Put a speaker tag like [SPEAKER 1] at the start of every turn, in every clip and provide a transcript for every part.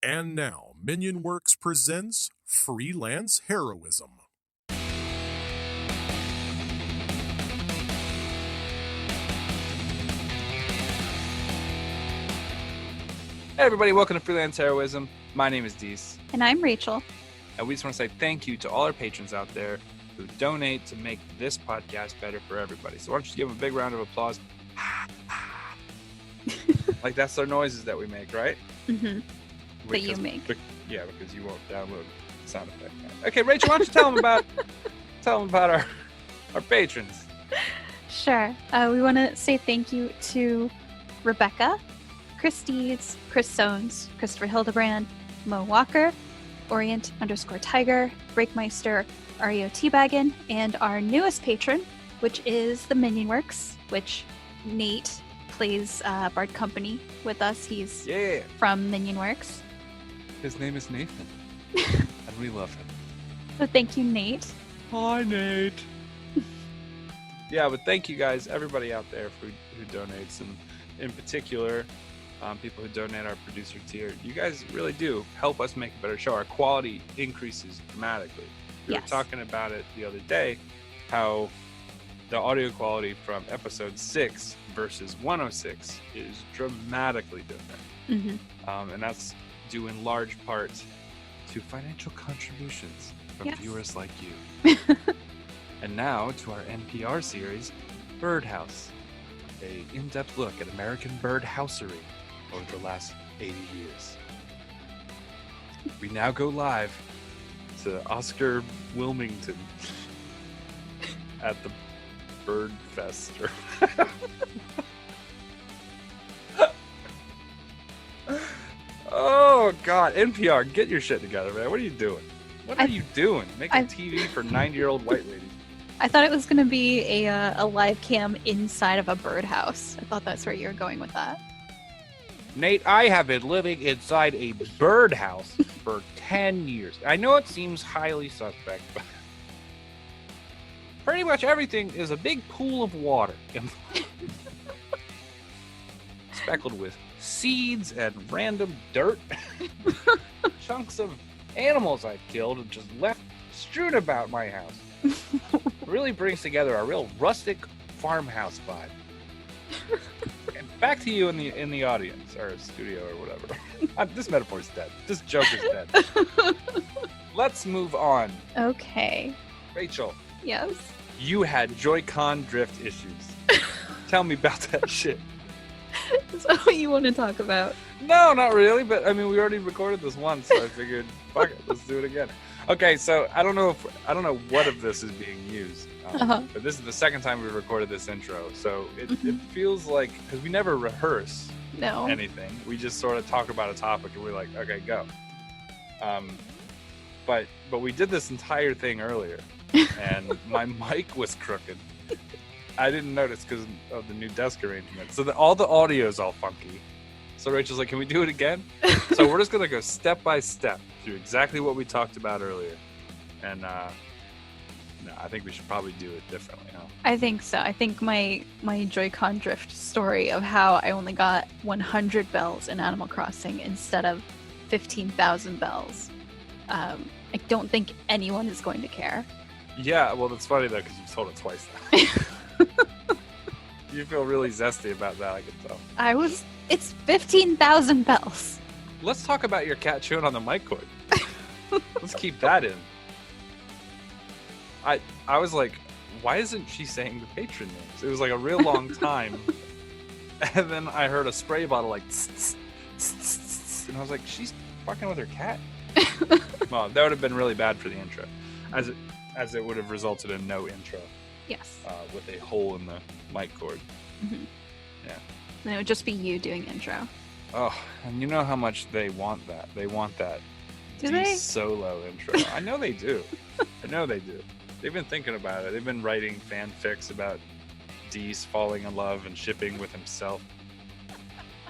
[SPEAKER 1] And now, Minion Works presents Freelance Heroism.
[SPEAKER 2] Hey everybody, welcome to Freelance Heroism. My name is Dees.
[SPEAKER 3] And I'm Rachel.
[SPEAKER 2] And we just want to say thank you to all our patrons out there who donate to make this podcast better for everybody. So why don't you give them a big round of applause? Like that's their noises that we make, right?
[SPEAKER 3] Mm-hmm. That you make.
[SPEAKER 2] Yeah, because you won't download the sound effect. Okay, Rachel, why don't you tell them about our patrons?
[SPEAKER 3] Sure. We want to say thank you to Rebecca, Chris Deeds, Chris Sones, Christopher Hildebrand, Mo Walker, Orient_Tiger, Breakmeister, Ario Teabaggin, and our newest patron, which is the Minion Works, which Nate plays Bard Company with us. He's from Minion Works.
[SPEAKER 2] His name is Nathan, and we love him.
[SPEAKER 3] So thank you, Nate.
[SPEAKER 2] Hi, Nate. Yeah, but thank you guys, everybody out there who donates, and in particular, people who donate our producer tier. You guys really do help us make a better show. Our quality increases dramatically. We were talking about it the other day, how the audio quality from episode 6 versus 106 is dramatically different.
[SPEAKER 3] Mm-hmm.
[SPEAKER 2] And that's due in large part to financial contributions from viewers like you. And now to our NPR series, Birdhouse, a in-depth look at American bird housery over the last 80 years. We now go live to Oscar Wilmington at the Bird Fest. Oh God, NPR, get your shit together, man. What are you doing? What are you doing? Making TV for 90-year-old white ladies.
[SPEAKER 3] I thought it was going to be a live cam inside of a birdhouse. I thought that's where you were going with that.
[SPEAKER 2] Nate, I have been living inside a birdhouse for 10 years. I know it seems highly suspect, but pretty much everything is a big pool of water. Speckled with seeds and random dirt. Chunks of animals I've killed and just left strewn about my house. Really brings together a real rustic farmhouse vibe. And back to you in the audience or studio or whatever. This metaphor's dead. This joke is dead. Let's move on.
[SPEAKER 3] Okay.
[SPEAKER 2] Rachel.
[SPEAKER 3] Yes.
[SPEAKER 2] You had Joy-Con drift issues. Tell me about that shit.
[SPEAKER 3] Is that what you want to talk about?
[SPEAKER 2] No, not really, but I mean we already recorded this once, so I figured fuck it, let's do it again. Okay, so I don't know what of this is being used, but this is the second time we recorded this intro, so it feels like, because we never rehearse anything, we just sort of talk about a topic and we're like, okay, go. But we did this entire thing earlier, and my mic was crooked. I didn't notice because of the new desk arrangement, so all the audio is all funky. So Rachel's like, can we do it again? So we're just going to go step by step through exactly what we talked about earlier. And no, I think we should probably do it differently, huh?
[SPEAKER 3] I think so. I think my Joy-Con drift story of how I only got 100 bells in Animal Crossing instead of 15,000 bells. I don't think anyone is going to care. Yeah,
[SPEAKER 2] well, that's funny, though, because you've told it twice now. You feel really zesty about that, I can tell.
[SPEAKER 3] It's 15,000 bells.
[SPEAKER 2] Let's talk about your cat chewing on the mic cord. Let's keep that in. I was like, why isn't she saying the patron names? It was like a real long time. And then I heard a spray bottle like tss, tss, tss, tss, tss, and I was like, she's fucking with her cat. Well, that would have been really bad for the intro, as it would have resulted in no intro.
[SPEAKER 3] Yes.
[SPEAKER 2] With a hole in the mic cord.
[SPEAKER 3] Mm-hmm.
[SPEAKER 2] Yeah.
[SPEAKER 3] And it would just be you doing intro.
[SPEAKER 2] Oh, and you know how much they want that. They want that
[SPEAKER 3] do they?
[SPEAKER 2] Solo intro. I know they do. They've been thinking about it. They've been writing fanfics about Dees falling in love and shipping with himself.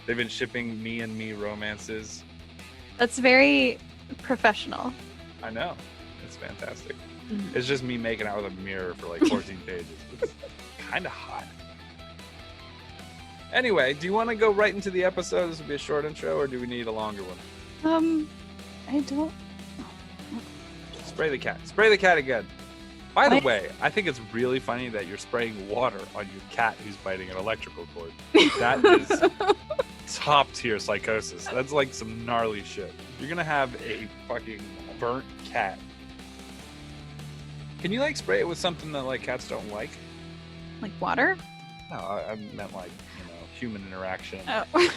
[SPEAKER 2] They've been shipping me and me romances.
[SPEAKER 3] That's very professional.
[SPEAKER 2] I know. It's fantastic. Mm-hmm. It's just me making out with a mirror for like 14 pages. It's kind of hot. Anyway, do you want to go right into the episode? This will be a short intro, or do we need a longer one?
[SPEAKER 3] I don't.
[SPEAKER 2] Spray the cat. Spray the cat again. By the
[SPEAKER 3] What?
[SPEAKER 2] way, I think it's really funny that you're spraying water on your cat who's biting an electrical cord. That is top tier psychosis. That's like some gnarly shit. You're gonna have a fucking burnt cat. Can you like spray it with something that like cats don't like?
[SPEAKER 3] Like water?
[SPEAKER 2] No, I meant like, human interaction.
[SPEAKER 3] Oh.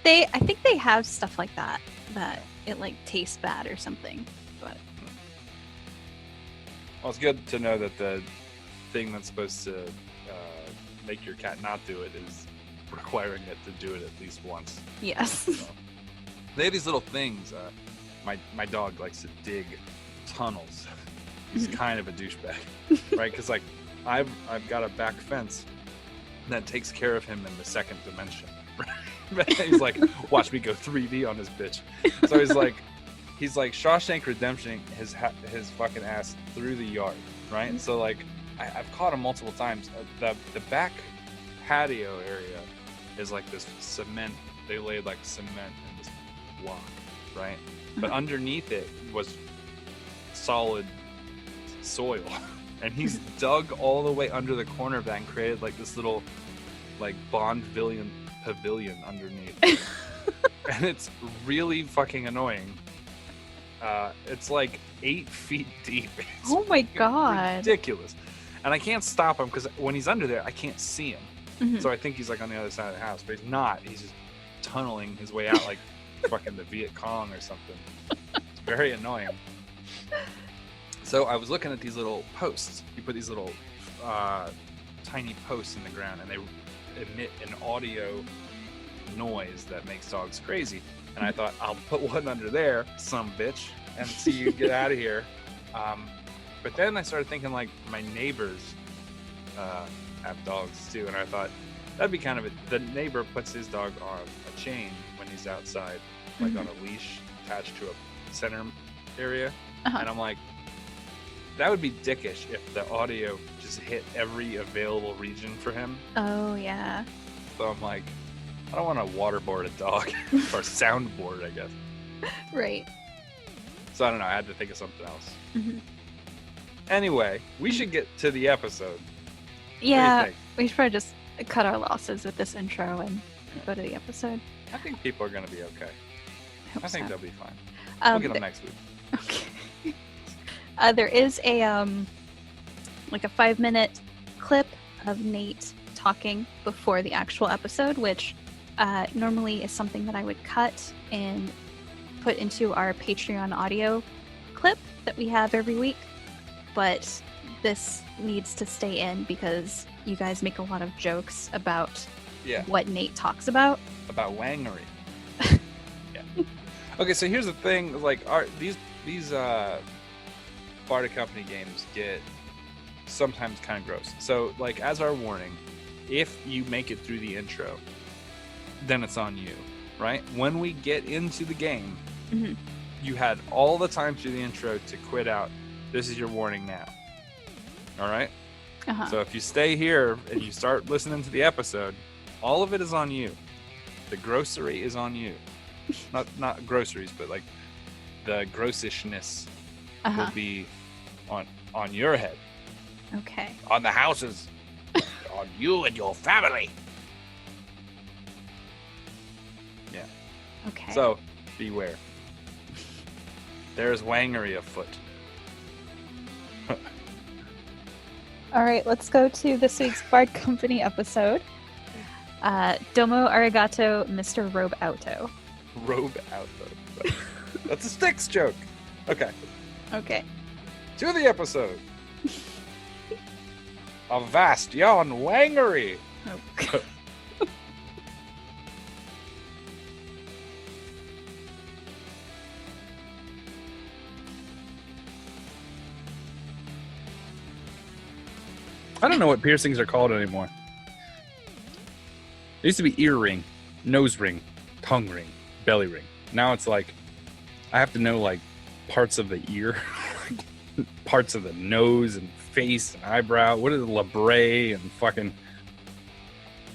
[SPEAKER 3] I think they have stuff like that it like tastes bad or something. But
[SPEAKER 2] Well, it's good to know that the thing that's supposed to make your cat not do it is requiring it to do it at least once.
[SPEAKER 3] yes.
[SPEAKER 2] So, they have these little things. My dog likes to dig tunnels. He's kind of a douchebag, right? Because like I've got a back fence that takes care of him in the second dimension. He's like, watch me go 3D on this bitch. So he's like Shawshank Redemption his fucking ass through the yard, right? So like I've caught him multiple times. The back patio area is like this cement. They laid like cement in this block, right? But underneath it was solid soil, and he's dug all the way under the corner of that and created like this little like Bond villain pavilion underneath. And it's really fucking annoying. It's like 8 feet deep. It's
[SPEAKER 3] Oh my god.
[SPEAKER 2] ridiculous. And I can't stop him because when he's under there, I can't see him.
[SPEAKER 3] Mhm.
[SPEAKER 2] So I think he's like on the other side of the house, but he's not. He's just tunneling his way out like fucking the Viet Cong or something. It's very annoying. So I was looking at these little posts. You put these little tiny posts in the ground, and they emit an audio noise that makes dogs crazy. And I thought, I'll put one under there, some bitch, and see you get out of here. But then I started thinking, like, my neighbors have dogs too, and I thought that'd be kind of the neighbor puts his dog on a chain when he's outside, like on a leash attached to a center area. And I'm like, that would be dickish if the audio just hit every available region for him.
[SPEAKER 3] Oh yeah.
[SPEAKER 2] So I'm like, I don't want to waterboard a dog or soundboard, I guess.
[SPEAKER 3] Right.
[SPEAKER 2] So I don't know. I had to think of something else.
[SPEAKER 3] Mhm.
[SPEAKER 2] Anyway, we should get to the episode.
[SPEAKER 3] Yeah,
[SPEAKER 2] What do you think?
[SPEAKER 3] we should probably just cut our losses with this intro and go to the episode.
[SPEAKER 2] I think people are going to be okay. I think
[SPEAKER 3] so.
[SPEAKER 2] they'll be fine. We'll get them next week.
[SPEAKER 3] Okay. There is a like a 5-minute clip of Nate talking before the actual episode, which normally is something that I would cut and put into our Patreon audio clip that we have every week. But this needs to stay in because you guys make a lot of jokes about what Nate talks about.
[SPEAKER 2] About wangery. Yeah. Okay, so here's the thing. Like, these Barter Company games get sometimes kind of gross. So, like, as our warning, if you make it through the intro, then it's on you, right? When we get into the game, you had all the time through the intro to quit out. This is your warning now. All right? So if you stay here and you start listening to the episode, all of it is on you. The grocery is on you. Not groceries, but like the grossishness will be on your head.
[SPEAKER 3] Okay.
[SPEAKER 2] On the houses. On you and your family. Yeah.
[SPEAKER 3] Okay.
[SPEAKER 2] So beware. There's wangery afoot.
[SPEAKER 3] All right, let's go to this week's Bard Company episode. Domo arigato, Mr. Robe Auto.
[SPEAKER 2] Robe Auto. That's a Styx joke. Okay.
[SPEAKER 3] Okay.
[SPEAKER 2] To the episode. Avast yon wangery.
[SPEAKER 3] Oh.
[SPEAKER 2] I don't know what piercings are called anymore. It used to be ear ring, nose ring, tongue ring, belly ring. Now it's like, I have to know like parts of the ear, parts of the nose and face and eyebrow. What is it, labrae and fucking...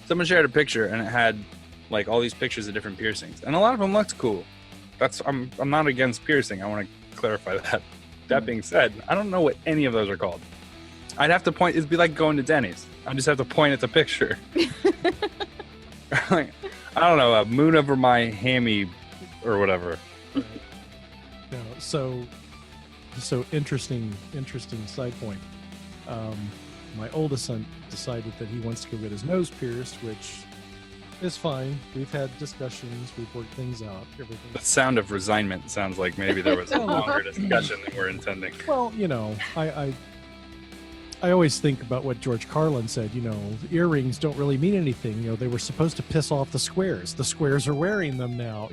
[SPEAKER 2] Someone shared a picture and it had like all these pictures of different piercings, and a lot of them looked cool. I'm not against piercing. I want to clarify that. That being said, I don't know what any of those are called. I'd have to point. It'd be like going to Denny's. I just have to point at the picture. Like, I don't know, a moon over my hammy or whatever.
[SPEAKER 4] Right. Yeah, so interesting side point. My oldest son decided that he wants to go get his nose pierced, which is fine. We've had discussions. We've worked things out. Everything.
[SPEAKER 2] The sound of resignment sounds like maybe there was a longer discussion than we're intending.
[SPEAKER 4] Well, I always think about what George Carlin said. Earrings don't really mean anything. They were supposed to piss off the squares. The squares are wearing them now.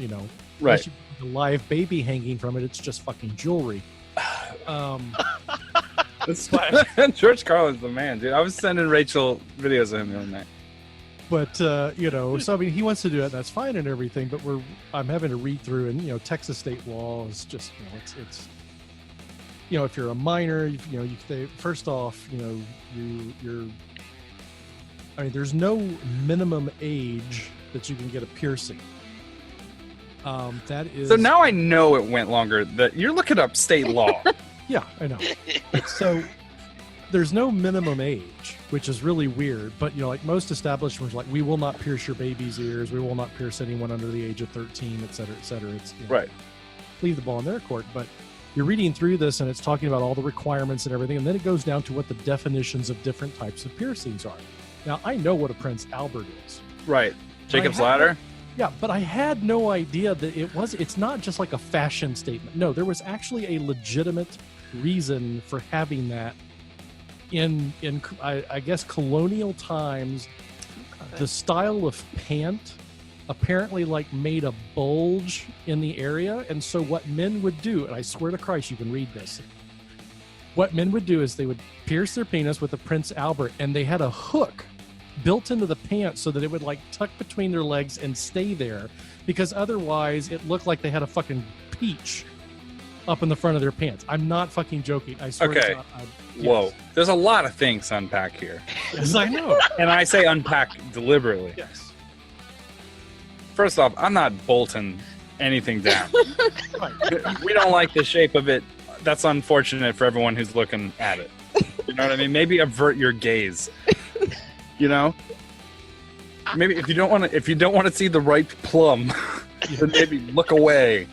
[SPEAKER 2] Right.
[SPEAKER 4] The live baby hanging from it. It's just fucking jewelry.
[SPEAKER 2] George Carlin's the man, dude. I was sending Rachel videos of him the other night.
[SPEAKER 4] But so I mean, he wants to do it. That's fine and everything. But I'm having to read through, and Texas state law is just it's if you're a minor, first off, there's no minimum age that you can get a piercing. That is.
[SPEAKER 2] So now I know it went longer. That you're looking up state law.
[SPEAKER 4] Yeah, I know. So there's no minimum age, which is really weird. But like most establishments, like we will not pierce your baby's ears. We will not pierce anyone under the age of 13, et cetera, et cetera. It's
[SPEAKER 2] right.
[SPEAKER 4] Leave the ball in their court. But you're reading through this, and it's talking about all the requirements and everything, and then it goes down to what the definitions of different types of piercings are. Now, I know what a Prince Albert is.
[SPEAKER 2] Right. Jacob's Ladder?
[SPEAKER 4] Yeah, but I had no idea that it's not just like a fashion statement. No, there was actually a legitimate reason for having that in I guess colonial times. The style of pant apparently like made a bulge in the area, and so what men would do, and I swear to Christ you can read this, what men would do is they would pierce their penis with a Prince Albert, and they had a hook built into the pants so that it would like tuck between their legs and stay there, because otherwise it looked like they had a fucking peach up in the front of their pants. I'm not fucking joking. I swear to God. Yes.
[SPEAKER 2] Whoa. There's a lot of things to unpack here.
[SPEAKER 4] Yes, I know.
[SPEAKER 2] And I say unpack deliberately.
[SPEAKER 4] Yes.
[SPEAKER 2] First off, I'm not bolting anything down.
[SPEAKER 4] Right.
[SPEAKER 2] We don't like the shape of it. That's unfortunate for everyone who's looking at it. You know what I mean? Maybe avert your gaze. Maybe if you don't want to see the ripe plum, then maybe look away.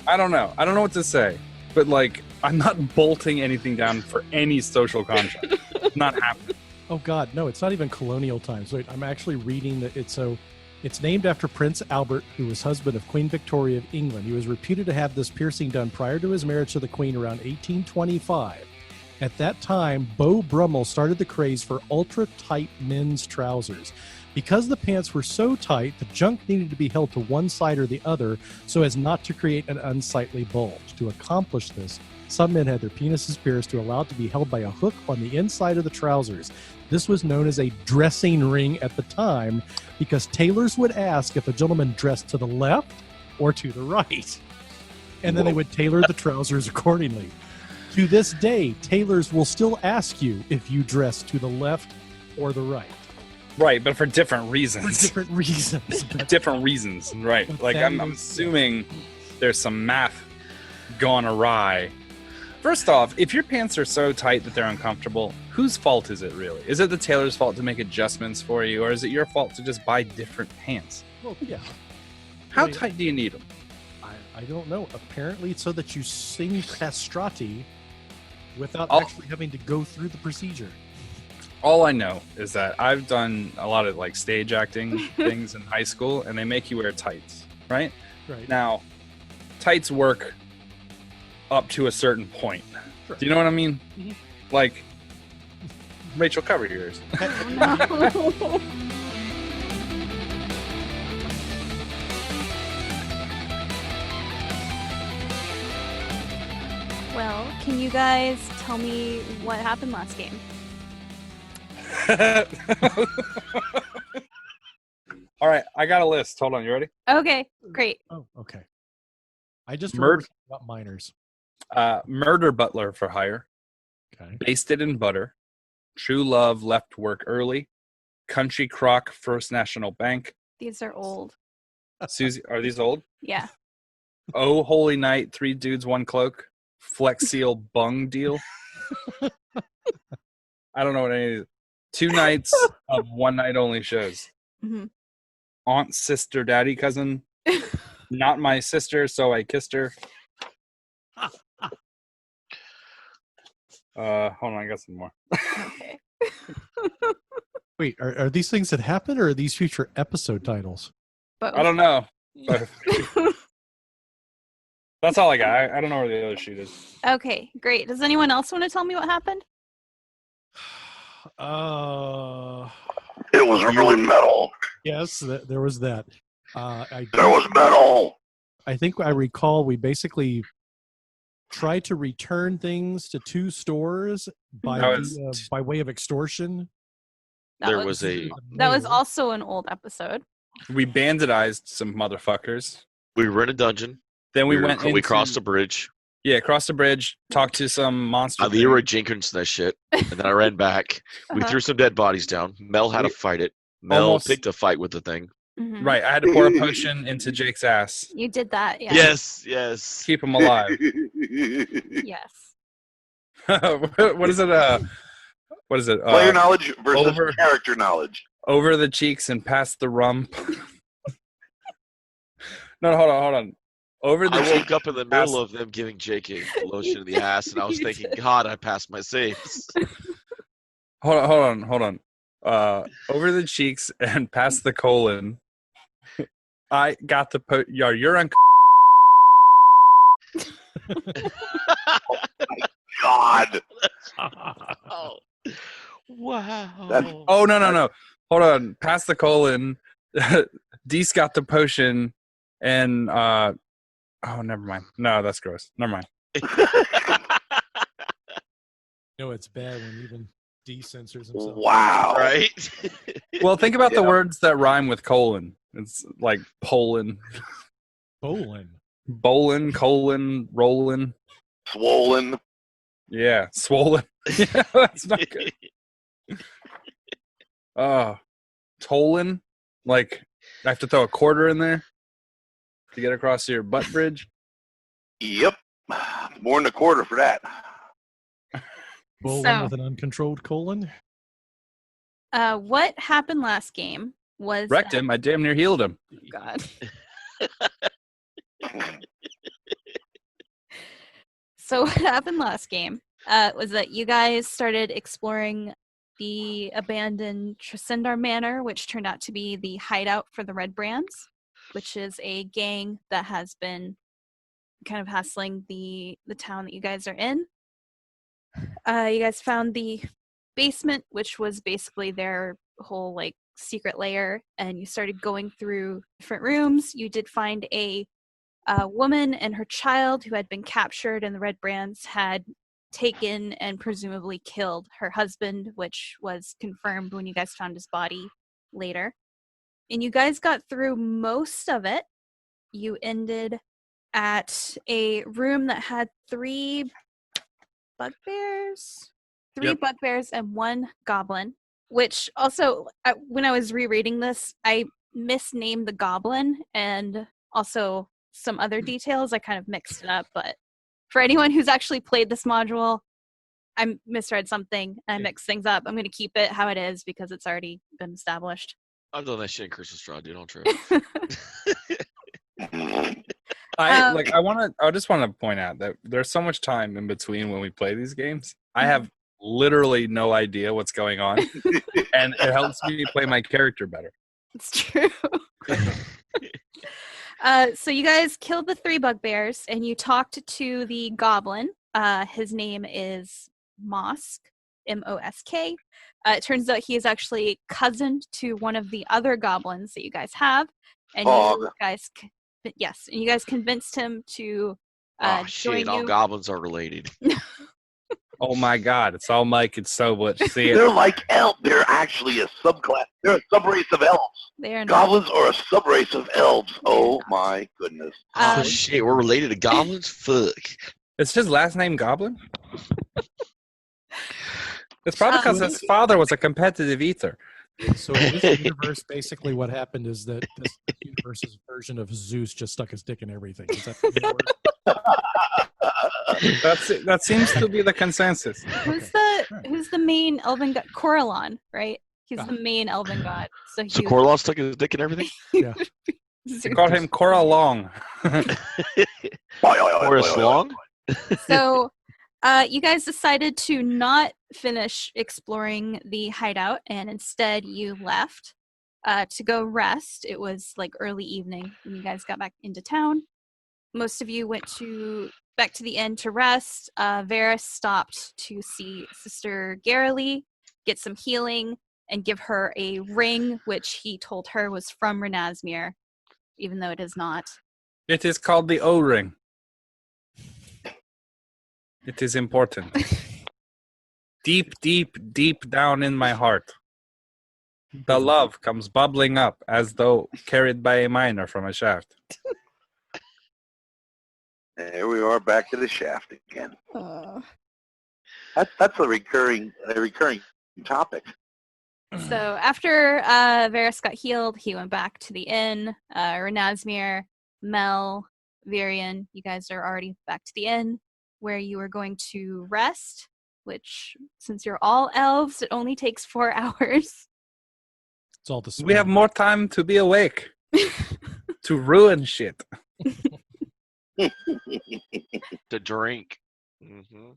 [SPEAKER 2] I don't know what to say, but like I'm not bolting anything down for any social contract. It's not happening.
[SPEAKER 4] Oh God, no! It's not even colonial times. Wait, I'm actually reading that it's named after Prince Albert, who was husband of Queen Victoria of England. He was reputed to have this piercing done prior to his marriage to the Queen around 1825. At that time, Beau Brummel started the craze for ultra-tight men's trousers. Because the pants were so tight, the junk needed to be held to one side or the other so as not to create an unsightly bulge. To accomplish this, some men had their penises pierced to allow it to be held by a hook on the inside of the trousers. This was known as a dressing ring at the time because tailors would ask if a gentleman dressed to the left or to the right. And then they would tailor the trousers accordingly. To this day, tailors will still ask you if you dress to the left or the right.
[SPEAKER 2] Right, but for different reasons.
[SPEAKER 4] Different reasons.
[SPEAKER 2] Different reasons, right. Like, I'm assuming there's some math gone awry. First off, if your pants are so tight that they're uncomfortable, whose fault is it really? Is it the tailor's fault to make adjustments for you, or is it your fault to just buy different pants?
[SPEAKER 4] Well, yeah.
[SPEAKER 2] How tight do you need them?
[SPEAKER 4] I don't know. Apparently so that you sing castrati without actually having to go through the procedure.
[SPEAKER 2] All I know is that I've done a lot of like stage acting things in high school, and they make you wear tights, right?
[SPEAKER 4] Right.
[SPEAKER 2] Now, tights work up to a certain point.
[SPEAKER 4] Sure.
[SPEAKER 2] Do you know what I mean?
[SPEAKER 4] Mm-hmm.
[SPEAKER 2] Like, Rachel, cover yours.
[SPEAKER 3] Well, can you guys tell me what happened last game?
[SPEAKER 2] All right, I got a list. Hold on, you ready?
[SPEAKER 3] Okay, great.
[SPEAKER 4] Oh, okay. I just
[SPEAKER 2] Murder
[SPEAKER 4] about minors.
[SPEAKER 2] Murder butler for hire.
[SPEAKER 4] Okay.
[SPEAKER 2] Basted in butter. True love left work early. Country crock First National Bank.
[SPEAKER 3] These are old.
[SPEAKER 2] Susie, are these old?
[SPEAKER 3] Yeah.
[SPEAKER 2] Oh, holy night, 3 dudes, 1 cloak. Flex Seal bung deal. I don't know what any of these. 2 nights of 1 night only shows.
[SPEAKER 3] Mm-hmm.
[SPEAKER 2] Aunt, sister, daddy, cousin. Not my sister, so I kissed her. Hold on, I got some more.
[SPEAKER 3] Okay.
[SPEAKER 4] Wait, are these things that happen, or are these future episode titles?
[SPEAKER 3] But
[SPEAKER 2] I don't know. That's all I got. I don't know where the other sheet is.
[SPEAKER 3] Okay, great. Does anyone else want to tell me what happened?
[SPEAKER 5] It was really metal.
[SPEAKER 4] Yes, there was that.
[SPEAKER 5] There was metal.
[SPEAKER 4] I think I recall we basically tried to return things to 2 stores by way of extortion.
[SPEAKER 3] That was also an old episode.
[SPEAKER 2] We banditized some motherfuckers.
[SPEAKER 5] We were in a dungeon.
[SPEAKER 2] Then we
[SPEAKER 5] crossed a bridge.
[SPEAKER 2] Yeah, crossed the bridge, talked to some monster.
[SPEAKER 5] I Leroy Jenkins that shit, and then I ran back. We threw some dead bodies down. Mel had to fight it. Mel picked a fight with the thing.
[SPEAKER 3] Mm-hmm.
[SPEAKER 2] Right, I had to pour a potion into Jake's ass.
[SPEAKER 3] You did that, yeah.
[SPEAKER 5] Yes.
[SPEAKER 2] Keep him alive.
[SPEAKER 3] Yes.
[SPEAKER 2] What is it? What is it?
[SPEAKER 5] Player knowledge versus character knowledge.
[SPEAKER 2] Over the cheeks and past the rump. No, hold on.
[SPEAKER 5] I woke up in the middle of them giving Jake a lotion in the ass, and I was thinking, God, I passed my saves.
[SPEAKER 2] Hold on. Over the cheeks and past the colon. I got the you're on.
[SPEAKER 5] Oh my God. Oh. Wow.
[SPEAKER 2] Oh no. Hold on. Past the colon. Deece got the potion, and never mind. No, that's gross. Never mind.
[SPEAKER 4] It's bad when even D censors himself.
[SPEAKER 5] Wow. Right?
[SPEAKER 2] Well, think about the words that rhyme with colon. It's like Poland. Bowlin, colon, rollin.
[SPEAKER 5] Swollen.
[SPEAKER 2] Yeah, swollen. Yeah, that's not good. Tollin. Like, I have to throw a quarter in there to get across your butt bridge?
[SPEAKER 5] Yep. More than a quarter for that.
[SPEAKER 4] Bowling with an uncontrolled colon?
[SPEAKER 3] What happened last game was...
[SPEAKER 2] Wrecked him. I damn near healed him.
[SPEAKER 3] God. So what happened last game was that you guys started exploring the abandoned Tresendar Manor, which turned out to be the hideout for the Red Brands, which is a gang that has been kind of hassling the town that you guys are in. You guys found the basement, which was basically their whole like secret lair, and you started going through different rooms. You did find a woman and her child who had been captured, and the Red Brands had taken and presumably killed her husband, which was confirmed when you guys found his body later. And you guys got through most of it. You ended at a room that had 3 bugbears. 3 bugbears and 1 goblin, which also, when I was rereading this, I misnamed the goblin and also some other details. I kind of mixed it up, but for anyone who's actually played this module, I misread something and I mixed things up. I'm going to keep it how it is because it's already been established.
[SPEAKER 5] I've done that shit in Crystal Straw, dude. Don't trip.
[SPEAKER 2] I just want to point out that there's so much time in between when we play these games. I have literally no idea what's going on, and it helps me play my character better.
[SPEAKER 3] It's true. So you guys killed the 3 bugbears, and you talked to the goblin. His name is Mosk, M-O-S-K. It turns out he is actually cousin to one of the other goblins that you guys have, and you guys convinced him to join you.
[SPEAKER 5] All goblins are related.
[SPEAKER 2] Oh my God, it's all Mike and Soblich. See it.
[SPEAKER 5] They're like elves. They're actually a subclass. They're a subrace of elves. Goblins are a subrace of elves. Oh my goodness. Oh shit, we're related to goblins? Fuck.
[SPEAKER 2] Is his last name Goblin? It's probably because his father was a competitive eater.
[SPEAKER 4] So in this universe, basically what happened is that this universe's version of Zeus just stuck his dick in everything. Is that
[SPEAKER 6] that seems to be the consensus.
[SPEAKER 3] Who's the main elven god? Coralon, right? He's the main elven god. So
[SPEAKER 5] Coralon stuck his dick in everything?
[SPEAKER 4] Yeah.
[SPEAKER 6] They call him Cora Long.
[SPEAKER 5] Horace Long?
[SPEAKER 3] So you guys decided to not finish exploring the hideout, and instead you left to go rest. It was like early evening when you guys got back into town. Most of you went back to the inn to rest. Varys stopped to see Sister Garrily, get some healing, and give her a ring, which he told her was from Renasmere, even though it is not.
[SPEAKER 6] It is called the O-ring. It is important. Deep, deep, deep down in my heart, the love comes bubbling up as though carried by a miner from a shaft.
[SPEAKER 5] There we are, back to the shaft again. That's a recurring topic.
[SPEAKER 3] So after Varys got healed, he went back to the inn. Renasmere, Mel, Virion, you guys are already back to the inn where you are going to rest, which, since you're all elves, it only takes 4 hours.
[SPEAKER 4] It's all the
[SPEAKER 6] We have more time to be awake. To ruin shit.
[SPEAKER 5] To drink. Mm-hmm.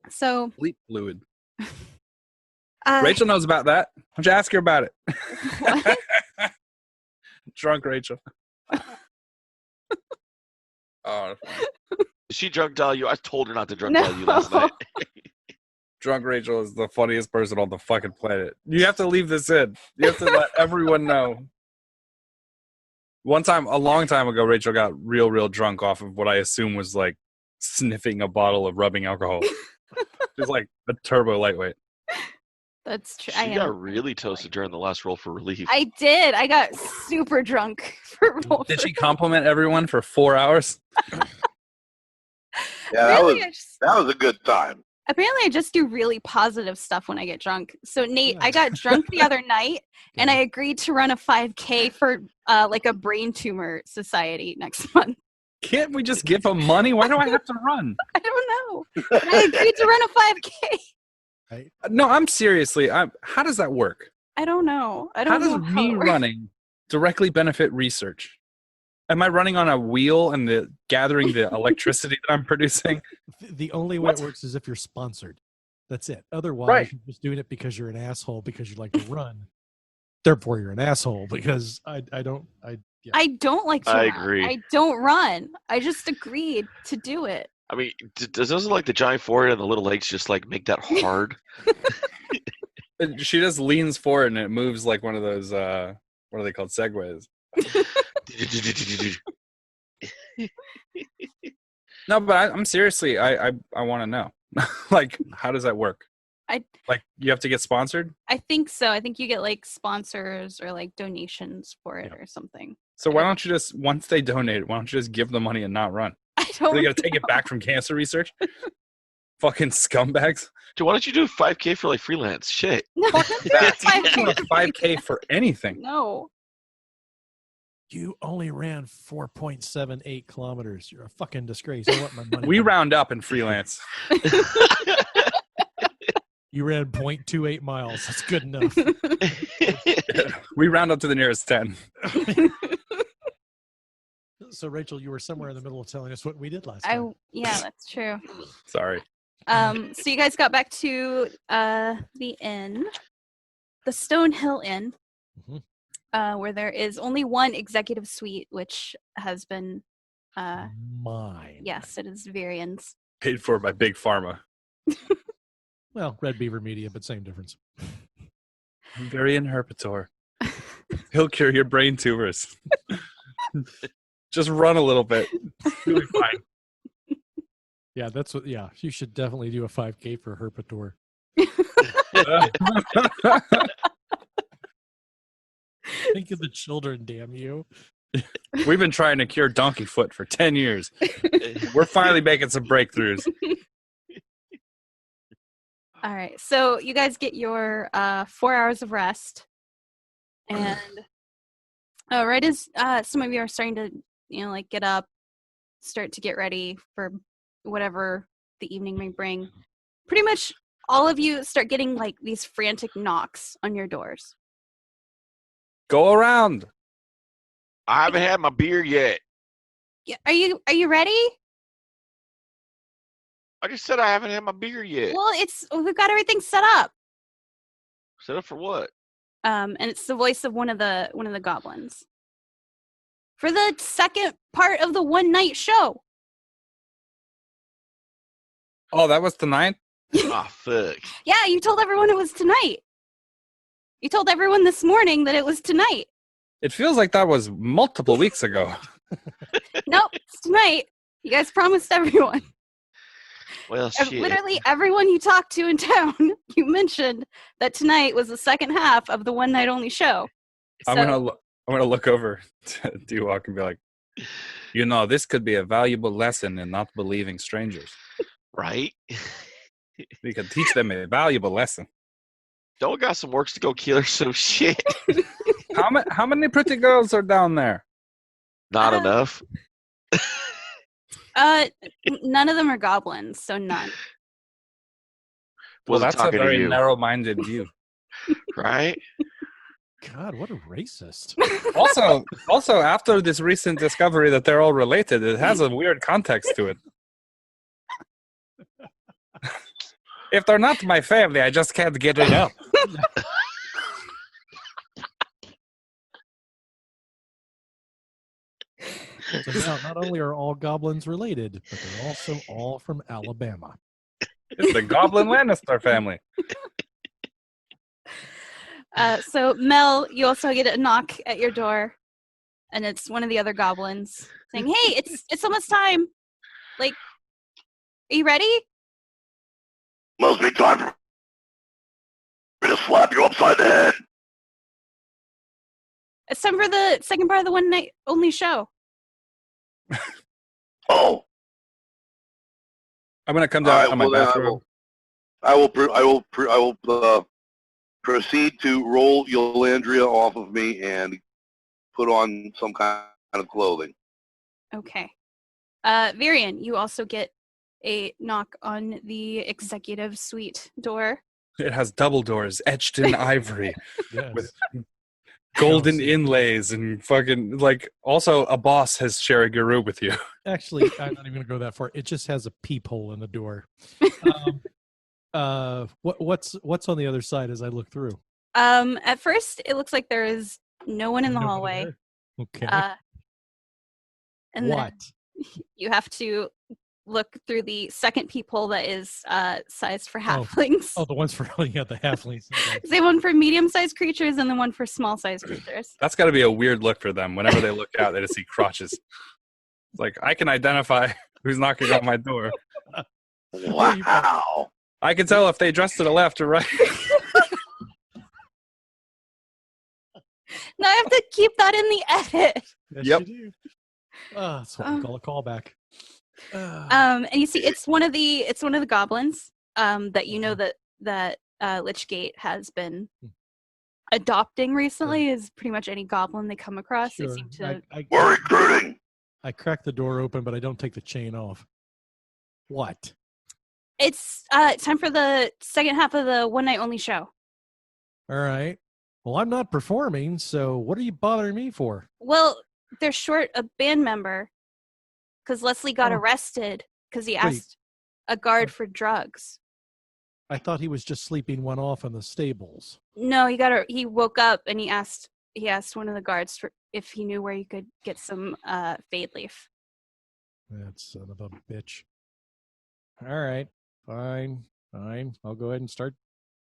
[SPEAKER 3] So
[SPEAKER 6] Sleep fluid. Rachel knows about that. Why don't you ask her about it?
[SPEAKER 3] What?
[SPEAKER 6] Drunk Rachel. Oh,
[SPEAKER 5] She drunk dial you? I told her not to drunk dial you last night.
[SPEAKER 6] Drunk Rachel is the funniest person on the fucking planet. You have to leave this in. You have to let everyone know. One time, a long time ago, Rachel got real drunk off of what I assume was like sniffing a bottle of rubbing alcohol. Just like a turbo lightweight.
[SPEAKER 3] That's true.
[SPEAKER 5] She got really toasted during the last roll for relief.
[SPEAKER 3] I did. I got super drunk for roll.
[SPEAKER 6] Did she compliment everyone for 4 hours?
[SPEAKER 5] Yeah,
[SPEAKER 3] Really,
[SPEAKER 5] that was a good time.
[SPEAKER 3] Apparently, I just do really positive stuff when I get drunk. So, Nate, I got drunk the other night, and I agreed to run a 5K for like a brain tumor society next month.
[SPEAKER 6] Can't we just give them money? Why do I have to run?
[SPEAKER 3] I don't know. But I agreed to run a 5K.
[SPEAKER 6] No, I'm seriously. How does that work?
[SPEAKER 3] I don't know.
[SPEAKER 6] How does me running directly benefit research? Am I running on a wheel and gathering the electricity that I'm producing?
[SPEAKER 4] The only way it works is if you're sponsored. That's it. Otherwise, you're just doing it because you're an asshole because you like to run. Therefore, you're an asshole because I don't like to
[SPEAKER 5] I
[SPEAKER 4] run.
[SPEAKER 5] agree.
[SPEAKER 3] I don't run. I just agreed to do it.
[SPEAKER 5] I mean, doesn't like the giant forehead and the little legs just like make that hard?
[SPEAKER 6] She just leans forward and it moves like one of those, what are they called, segways? No, but I'm seriously, I want to know. Like, how does that work? Like, you have to get sponsored?
[SPEAKER 3] I think so. I think you get like sponsors or like donations for it or something.
[SPEAKER 6] So why don't you just, once they donate, why don't you just give the money and not run?
[SPEAKER 3] I don't.
[SPEAKER 6] Are they going to take it back from cancer research? Fucking scumbags.
[SPEAKER 5] Dude, why don't you do 5K for like freelance? Shit.
[SPEAKER 3] No,
[SPEAKER 6] Fuck that. You can't do a 5K for anything.
[SPEAKER 3] No.
[SPEAKER 4] You only ran 4.78 kilometers. You're a fucking disgrace. I want my money.
[SPEAKER 6] We round up in freelance.
[SPEAKER 4] You ran 0.28 miles. That's good enough.
[SPEAKER 6] We round up to the nearest 10.
[SPEAKER 4] So, Rachel, you were somewhere in the middle of telling us what we did last time.
[SPEAKER 3] Yeah, that's true.
[SPEAKER 6] Sorry.
[SPEAKER 3] So you guys got back to the inn, the Stonehill Inn, where there is only one executive suite, which has been
[SPEAKER 4] mine.
[SPEAKER 3] Yes, it is Virion's.
[SPEAKER 6] Paid for by Big Pharma.
[SPEAKER 4] Well, Red Beaver Media, but same difference.
[SPEAKER 6] Varian Herpetor. He'll cure your brain tumors. Just run a little bit. You'll be fine.
[SPEAKER 4] Yeah, that's what. Yeah, you should definitely do a 5K for Herpetor. Think of the children, damn you.
[SPEAKER 6] We've been trying to cure donkey foot for 10 years. We're finally making some breakthroughs.
[SPEAKER 3] All right, so you guys get your 4 hours of rest, and right as some of you are starting to, get up, start to get ready for whatever the evening may bring, pretty much all of you start getting like these frantic knocks on your doors.
[SPEAKER 6] Go around.
[SPEAKER 5] I haven't had my beer yet.
[SPEAKER 3] Yeah, are you ready?
[SPEAKER 5] I just said I haven't had my beer yet.
[SPEAKER 3] Well, we've got everything set up.
[SPEAKER 5] Set up for what?
[SPEAKER 3] And it's the voice of one of the goblins. For the second part of the one night show.
[SPEAKER 6] Oh, that was tonight?
[SPEAKER 5] Ah, fuck.
[SPEAKER 3] Yeah, you told everyone it was tonight. You told everyone this morning that it was tonight.
[SPEAKER 6] It feels like that was multiple weeks ago.
[SPEAKER 3] Nope, it's tonight. You guys promised everyone.
[SPEAKER 5] Well, shit.
[SPEAKER 3] Literally everyone you talked to in town, you mentioned that tonight was the second half of the one night only show.
[SPEAKER 6] I'm gonna look over to Dewalk and be like, this could be a valuable lesson in not believing strangers.
[SPEAKER 5] Right?
[SPEAKER 6] We could teach them a valuable lesson.
[SPEAKER 5] Don't got some works to go kill her, so shit.
[SPEAKER 6] How many pretty girls are down there?
[SPEAKER 5] Not enough.
[SPEAKER 3] None of them are goblins, so none.
[SPEAKER 6] Well, that's a very narrow-minded view.
[SPEAKER 5] Right?
[SPEAKER 4] God, what a racist.
[SPEAKER 6] Also, after this recent discovery that they're all related, it has a weird context to it. If they're not my family, I just can't get it up.
[SPEAKER 4] So now, not only are all goblins related, but they're also all from Alabama.
[SPEAKER 6] It's the Goblin Lannister family.
[SPEAKER 3] So Mel, you also get a knock at your door, and it's one of the other goblins saying, "Hey, it's almost time. Like, are you ready?
[SPEAKER 5] Must be time for me to slap you upside the head."
[SPEAKER 3] It's time for the second part of the one night only show."
[SPEAKER 5] Oh.
[SPEAKER 6] I'm gonna come down on my bathroom.
[SPEAKER 5] I will proceed to roll Yolandria off of me and put on some kind of clothing.
[SPEAKER 3] Okay. Virian, you also get a knock on the executive suite door.
[SPEAKER 6] It has double doors etched in ivory.
[SPEAKER 4] Yes.
[SPEAKER 6] With golden inlays and fucking, like, also a boss has shared a room with you.
[SPEAKER 4] Actually, I'm not even going to go that far. It just has a peephole in the door. What's on the other side as I look through?
[SPEAKER 3] At first, it looks like there is no one in the hallway.
[SPEAKER 4] There. Okay.
[SPEAKER 3] And
[SPEAKER 4] what?
[SPEAKER 3] Then you have to look through the second peephole that is sized for halflings.
[SPEAKER 4] Oh, the ones for the halflings. Okay.
[SPEAKER 3] They have one for medium-sized creatures and then one for small-sized creatures.
[SPEAKER 6] That's got to be a weird look for them. Whenever they look out, they just see crotches. It's like, I can identify who's knocking on my door.
[SPEAKER 5] Wow.
[SPEAKER 6] I can tell if they dress to the left or right.
[SPEAKER 3] Now I have to keep that in the edit.
[SPEAKER 4] Yes,
[SPEAKER 5] Yep.
[SPEAKER 4] you do. That's what we call a callback.
[SPEAKER 3] And you see, it's one of the goblins that you know that Lich Gate has been adopting recently. Is pretty much any goblin they come across.
[SPEAKER 4] Sure.
[SPEAKER 3] They seem to.
[SPEAKER 5] We're recruiting.
[SPEAKER 4] I crack the door open, but I don't take the chain off. What?
[SPEAKER 3] It's time for the second half of the one night only show.
[SPEAKER 4] All right. Well, I'm not performing, so what are you bothering me for?
[SPEAKER 3] Well, they're short a band member because Leslie got arrested because he asked a guard for drugs.
[SPEAKER 4] I thought he was just sleeping one off in the stables.
[SPEAKER 3] No, he woke up and he asked one of the guards if he knew where you could get some fade leaf.
[SPEAKER 4] That son of a bitch. All right. Fine. I'll go ahead and start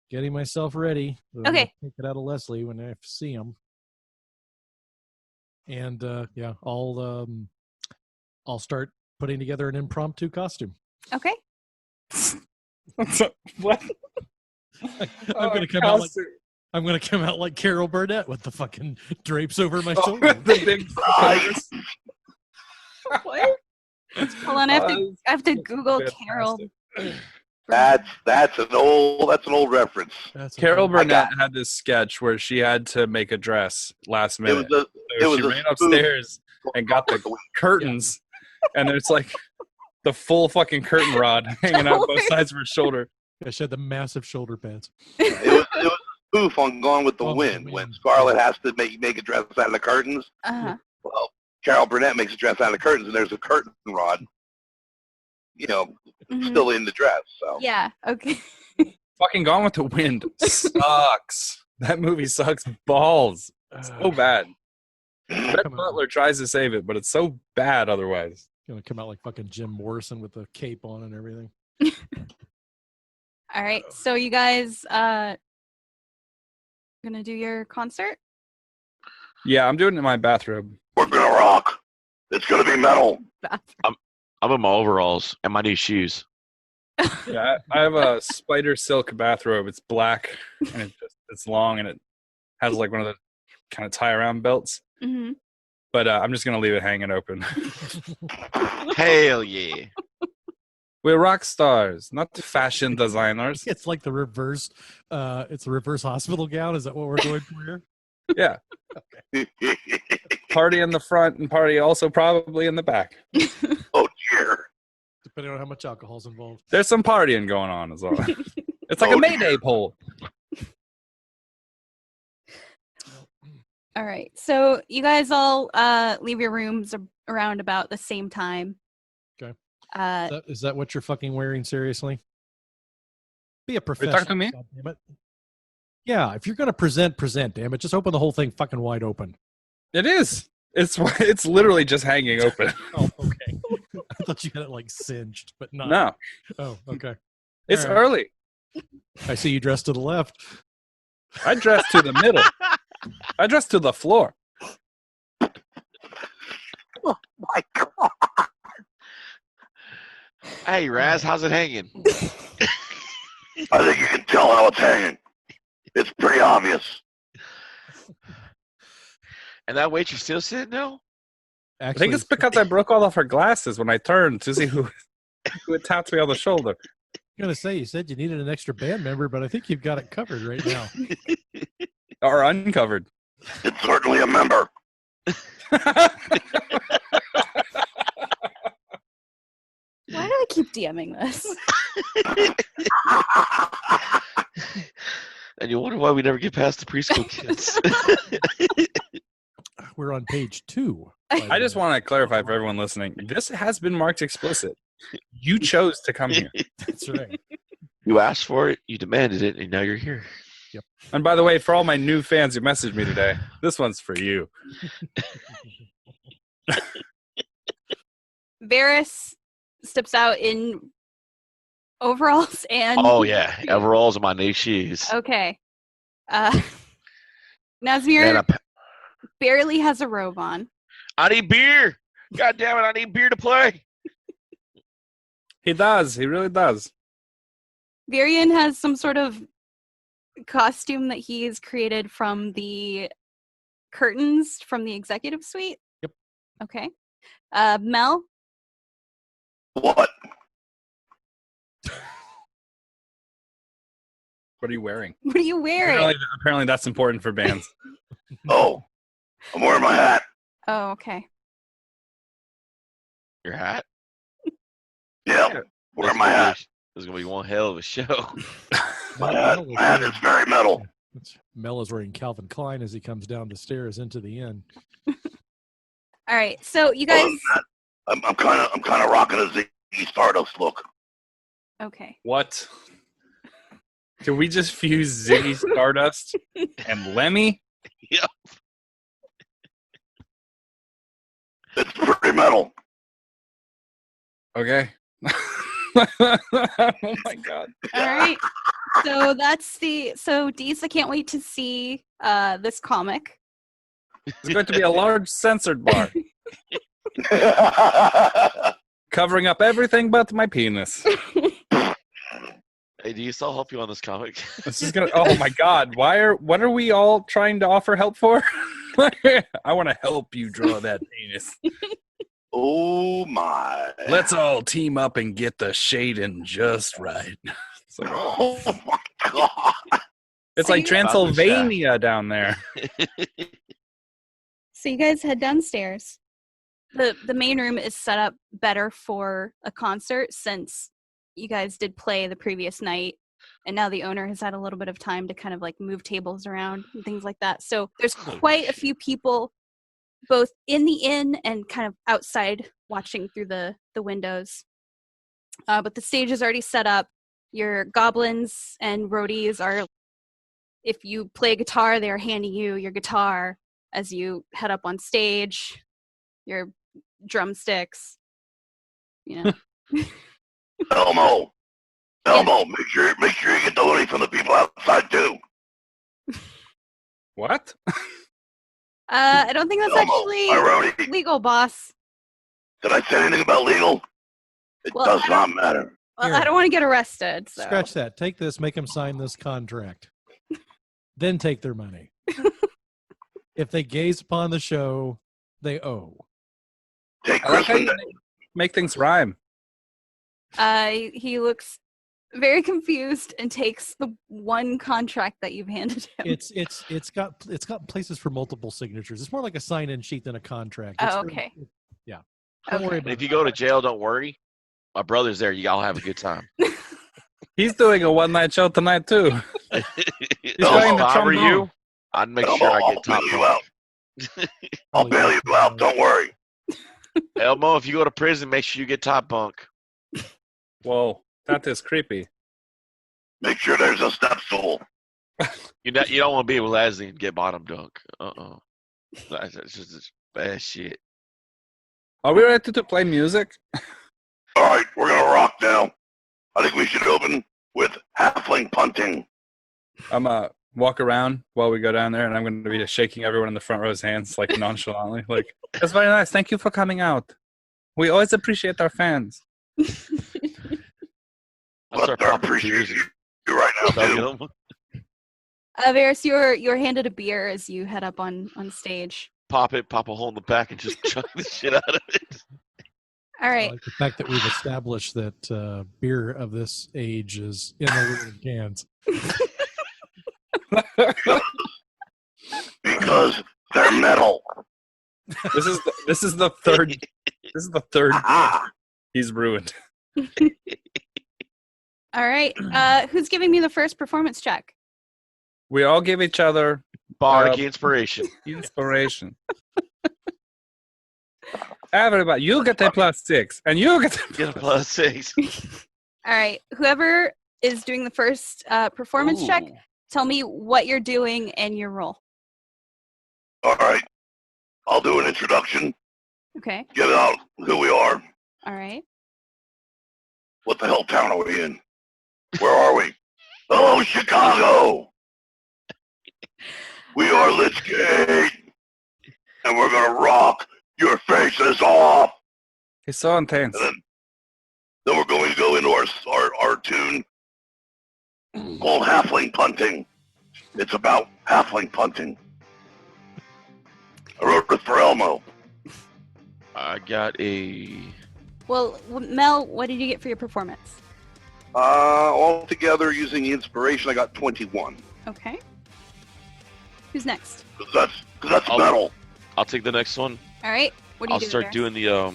[SPEAKER 4] getting myself ready.
[SPEAKER 3] Okay.
[SPEAKER 4] Take it out of Leslie when I see him. And I'll start putting together an impromptu costume.
[SPEAKER 3] Okay.
[SPEAKER 6] What?
[SPEAKER 4] I'm gonna come out like Carol Burnett with the fucking drapes over my shoulder.
[SPEAKER 6] The big
[SPEAKER 3] What? Hold on, I have to Google Carol.
[SPEAKER 5] That's an old reference.
[SPEAKER 6] Carol Burnett had this sketch where she had to make a dress last minute. She ran upstairs and got the curtains, and there's like the full fucking curtain rod hanging out both sides of her shoulder.
[SPEAKER 4] Yeah, she had the massive shoulder pads.
[SPEAKER 5] It was a spoof on Gone with the Wind when Scarlett has to make a dress out of the curtains. Well, Carol Burnett makes a dress out of the curtains, and there's a curtain rod, still in the dress. So
[SPEAKER 3] yeah, okay.
[SPEAKER 6] Fucking Gone with the Wind sucks. That movie sucks balls. So bad. Bette Butler tries to save it, but it's so bad otherwise.
[SPEAKER 4] It's gonna come out like fucking Jim Morrison with the cape on and everything.
[SPEAKER 3] All right, so you guys gonna do your concert?
[SPEAKER 6] Yeah, I'm doing it in my bathrobe.
[SPEAKER 5] We're gonna rock. It's gonna be metal.
[SPEAKER 7] I'm in my overalls and my new shoes.
[SPEAKER 6] Yeah, I have a spider silk bathrobe. It's black and it's long and it has like one of the kind of tie around belts.
[SPEAKER 3] Mm-hmm.
[SPEAKER 6] But I'm just gonna leave it hanging open.
[SPEAKER 7] Hell yeah!
[SPEAKER 6] We're rock stars, not fashion designers.
[SPEAKER 4] It's like the reverse. It's a reverse hospital gown. Is that what we're going for here?
[SPEAKER 6] Yeah. Okay. Party in the front and party also probably in the back.
[SPEAKER 5] Oh dear.
[SPEAKER 4] Depending on how much alcohol's involved.
[SPEAKER 6] There's some partying going on as well. It's like a Mayday poll.
[SPEAKER 3] All right. So you guys all leave your rooms around about the same time.
[SPEAKER 4] Okay. Is that what you're fucking wearing? Seriously? Be a professional.
[SPEAKER 6] Are you talking to me?
[SPEAKER 4] God damn it. Yeah. If you're gonna present. Damn it. Just open the whole thing fucking wide open.
[SPEAKER 6] It is. It's literally just hanging open.
[SPEAKER 4] Oh, okay. I thought you had it like singed, but not.
[SPEAKER 6] No.
[SPEAKER 4] Oh, okay.
[SPEAKER 6] It's early.
[SPEAKER 4] I see you dressed to the left.
[SPEAKER 6] I dressed to the middle. I dressed to the floor.
[SPEAKER 5] Oh my god.
[SPEAKER 7] Hey, Raz, how's it hanging?
[SPEAKER 5] I think you can tell how it's hanging. It's pretty obvious.
[SPEAKER 7] And that waitress still sitting now?
[SPEAKER 6] Actually, I think it's because I broke all of her glasses when I turned to see who had tapped me on the shoulder.
[SPEAKER 4] I'm going to say, you said you needed an extra band member, but I think you've got it covered right now.
[SPEAKER 6] Or uncovered.
[SPEAKER 5] It's certainly a member.
[SPEAKER 3] Why do I keep DMing this?
[SPEAKER 7] And you wonder why we never get past the preschool kids.
[SPEAKER 4] We're on page 2.
[SPEAKER 6] I just want to clarify for everyone listening. This has been marked explicit. You chose to come here.
[SPEAKER 4] That's right.
[SPEAKER 7] You asked for it, you demanded it, and now you're here.
[SPEAKER 4] Yep.
[SPEAKER 6] And by the way, for all my new fans who messaged me today, this one's for you.
[SPEAKER 3] Varys steps out in overalls and...
[SPEAKER 7] Oh, yeah. Overalls and my new shoes.
[SPEAKER 3] Okay. Nazmir barely has a robe on.
[SPEAKER 7] I need beer. God damn it, I need beer to play.
[SPEAKER 6] He does. He really does.
[SPEAKER 3] Varian has some sort of costume that he's created from the curtains from the executive suite.
[SPEAKER 4] Yep.
[SPEAKER 3] Okay. Mel?
[SPEAKER 5] What?
[SPEAKER 6] What are you wearing?
[SPEAKER 3] What are you wearing?
[SPEAKER 6] Apparently that's important for bands.
[SPEAKER 5] Oh, I'm wearing my hat.
[SPEAKER 3] Oh, okay.
[SPEAKER 7] Your hat?
[SPEAKER 5] Yeah, wearing my hat.
[SPEAKER 7] This is going to be one hell of a show.
[SPEAKER 5] My hat is very metal.
[SPEAKER 4] Mel is wearing Calvin Klein as he comes down the stairs into the inn.
[SPEAKER 3] All right, so you guys...
[SPEAKER 5] I'm kind of rocking a Ziggy Stardust look.
[SPEAKER 3] Okay.
[SPEAKER 6] What? Did we just fuse Ziggy Stardust and Lemmy?
[SPEAKER 7] Yep.
[SPEAKER 5] It's pretty metal.
[SPEAKER 6] Okay. Oh my god.
[SPEAKER 3] All right. So that's so Deez, I can't wait to see this comic.
[SPEAKER 6] It's going to be a large censored bar. Covering up everything but my penis.
[SPEAKER 7] Hey, do you still help you on this comic?
[SPEAKER 6] This is gonna. Oh my god! What are we all trying to offer help for? I want to help you draw that penis.
[SPEAKER 5] Oh my.
[SPEAKER 6] Let's all team up and get the shading just right. It's like,
[SPEAKER 5] Oh my god.
[SPEAKER 6] it's like Transylvania down there.
[SPEAKER 3] So you guys head downstairs. The main room is set up better for a concert since you guys did play the previous night, and now the owner has had a little bit of time to kind of like move tables around and things like that. So there's quite a few people both in the inn and kind of outside watching through the windows. But the stage is already set up. Your goblins and roadies are, if you play guitar, they are handing you your guitar as you head up on stage. Your drumsticks, you know.
[SPEAKER 5] Elmo, make sure you get the money from the people outside too.
[SPEAKER 6] What?
[SPEAKER 3] I don't think that's actually legal, boss.
[SPEAKER 5] Did I say anything about legal? It does not matter.
[SPEAKER 3] Well, I don't want to get arrested. So.
[SPEAKER 4] Scratch that. Take this. Make them sign this contract. Then take their money. If they gaze upon the show, they owe.
[SPEAKER 5] I like how you
[SPEAKER 6] make things rhyme.
[SPEAKER 3] He looks very confused and takes the one contract that you've handed him.
[SPEAKER 4] It's got places for multiple signatures. It's more like a sign-in sheet than a contract.
[SPEAKER 3] Oh, okay.
[SPEAKER 4] Yeah.
[SPEAKER 3] Don't worry
[SPEAKER 7] about it. If you go to jail, don't worry. My brother's there. You all have a good time.
[SPEAKER 6] He's doing a one-night show tonight too. He's playing the trombone.
[SPEAKER 7] You, I'd make sure I get top bunk.
[SPEAKER 5] I'll bail you out. Don't worry.
[SPEAKER 7] Elmo, if you go to prison, make sure you get top bunk.
[SPEAKER 6] Whoa, that is creepy.
[SPEAKER 5] Make sure there's a step stool.
[SPEAKER 7] You don't want to be with Leslie and get bottom dunk. That's just bad shit.
[SPEAKER 6] Are we ready to play music?
[SPEAKER 5] All right, we're gonna rock now. I think we should open with halfling punting.
[SPEAKER 6] I'm walk around while we go down there, and I'm going to be shaking everyone in the front row's hands, like nonchalantly. Like, that's very nice. Thank you for coming out. We always appreciate our fans.
[SPEAKER 5] I appreciate you right now, too.
[SPEAKER 3] Varys, you're handed a beer as you head up on stage.
[SPEAKER 7] Pop a hole in the back, and just chug the shit out of it.
[SPEAKER 3] All right.
[SPEAKER 4] I like the fact that we've established that beer of this age is in aluminum cans.
[SPEAKER 5] Because they're metal.
[SPEAKER 6] This is the third. This is the third. He's ruined.
[SPEAKER 3] All right. Who's giving me the first performance check?
[SPEAKER 6] We all give each other
[SPEAKER 7] bardic inspiration.
[SPEAKER 6] Inspiration. Everybody, you get a +6, and you get
[SPEAKER 7] a +6.
[SPEAKER 3] All right. Whoever is doing the first performance check, tell me what you're doing and your role.
[SPEAKER 5] All right. I'll do an introduction.
[SPEAKER 3] Okay.
[SPEAKER 5] Get out who we are.
[SPEAKER 3] All right.
[SPEAKER 5] What the hell town are we in? Where are we? Hello, Chicago! We are Lich Gate, and we're gonna rock your faces off.
[SPEAKER 6] It's so intense.
[SPEAKER 5] And then we're going to go into our tune called Halfling Punting. It's about halfling punting. I wrote it for Elmo.
[SPEAKER 7] I got a...
[SPEAKER 3] Well, Mel, what did you get for your performance?
[SPEAKER 5] All together, using the inspiration, I got 21.
[SPEAKER 3] Okay. Who's next?
[SPEAKER 5] Because that's metal.
[SPEAKER 7] I'll take the next one.
[SPEAKER 3] All right. What do you do?
[SPEAKER 7] I'll start doing the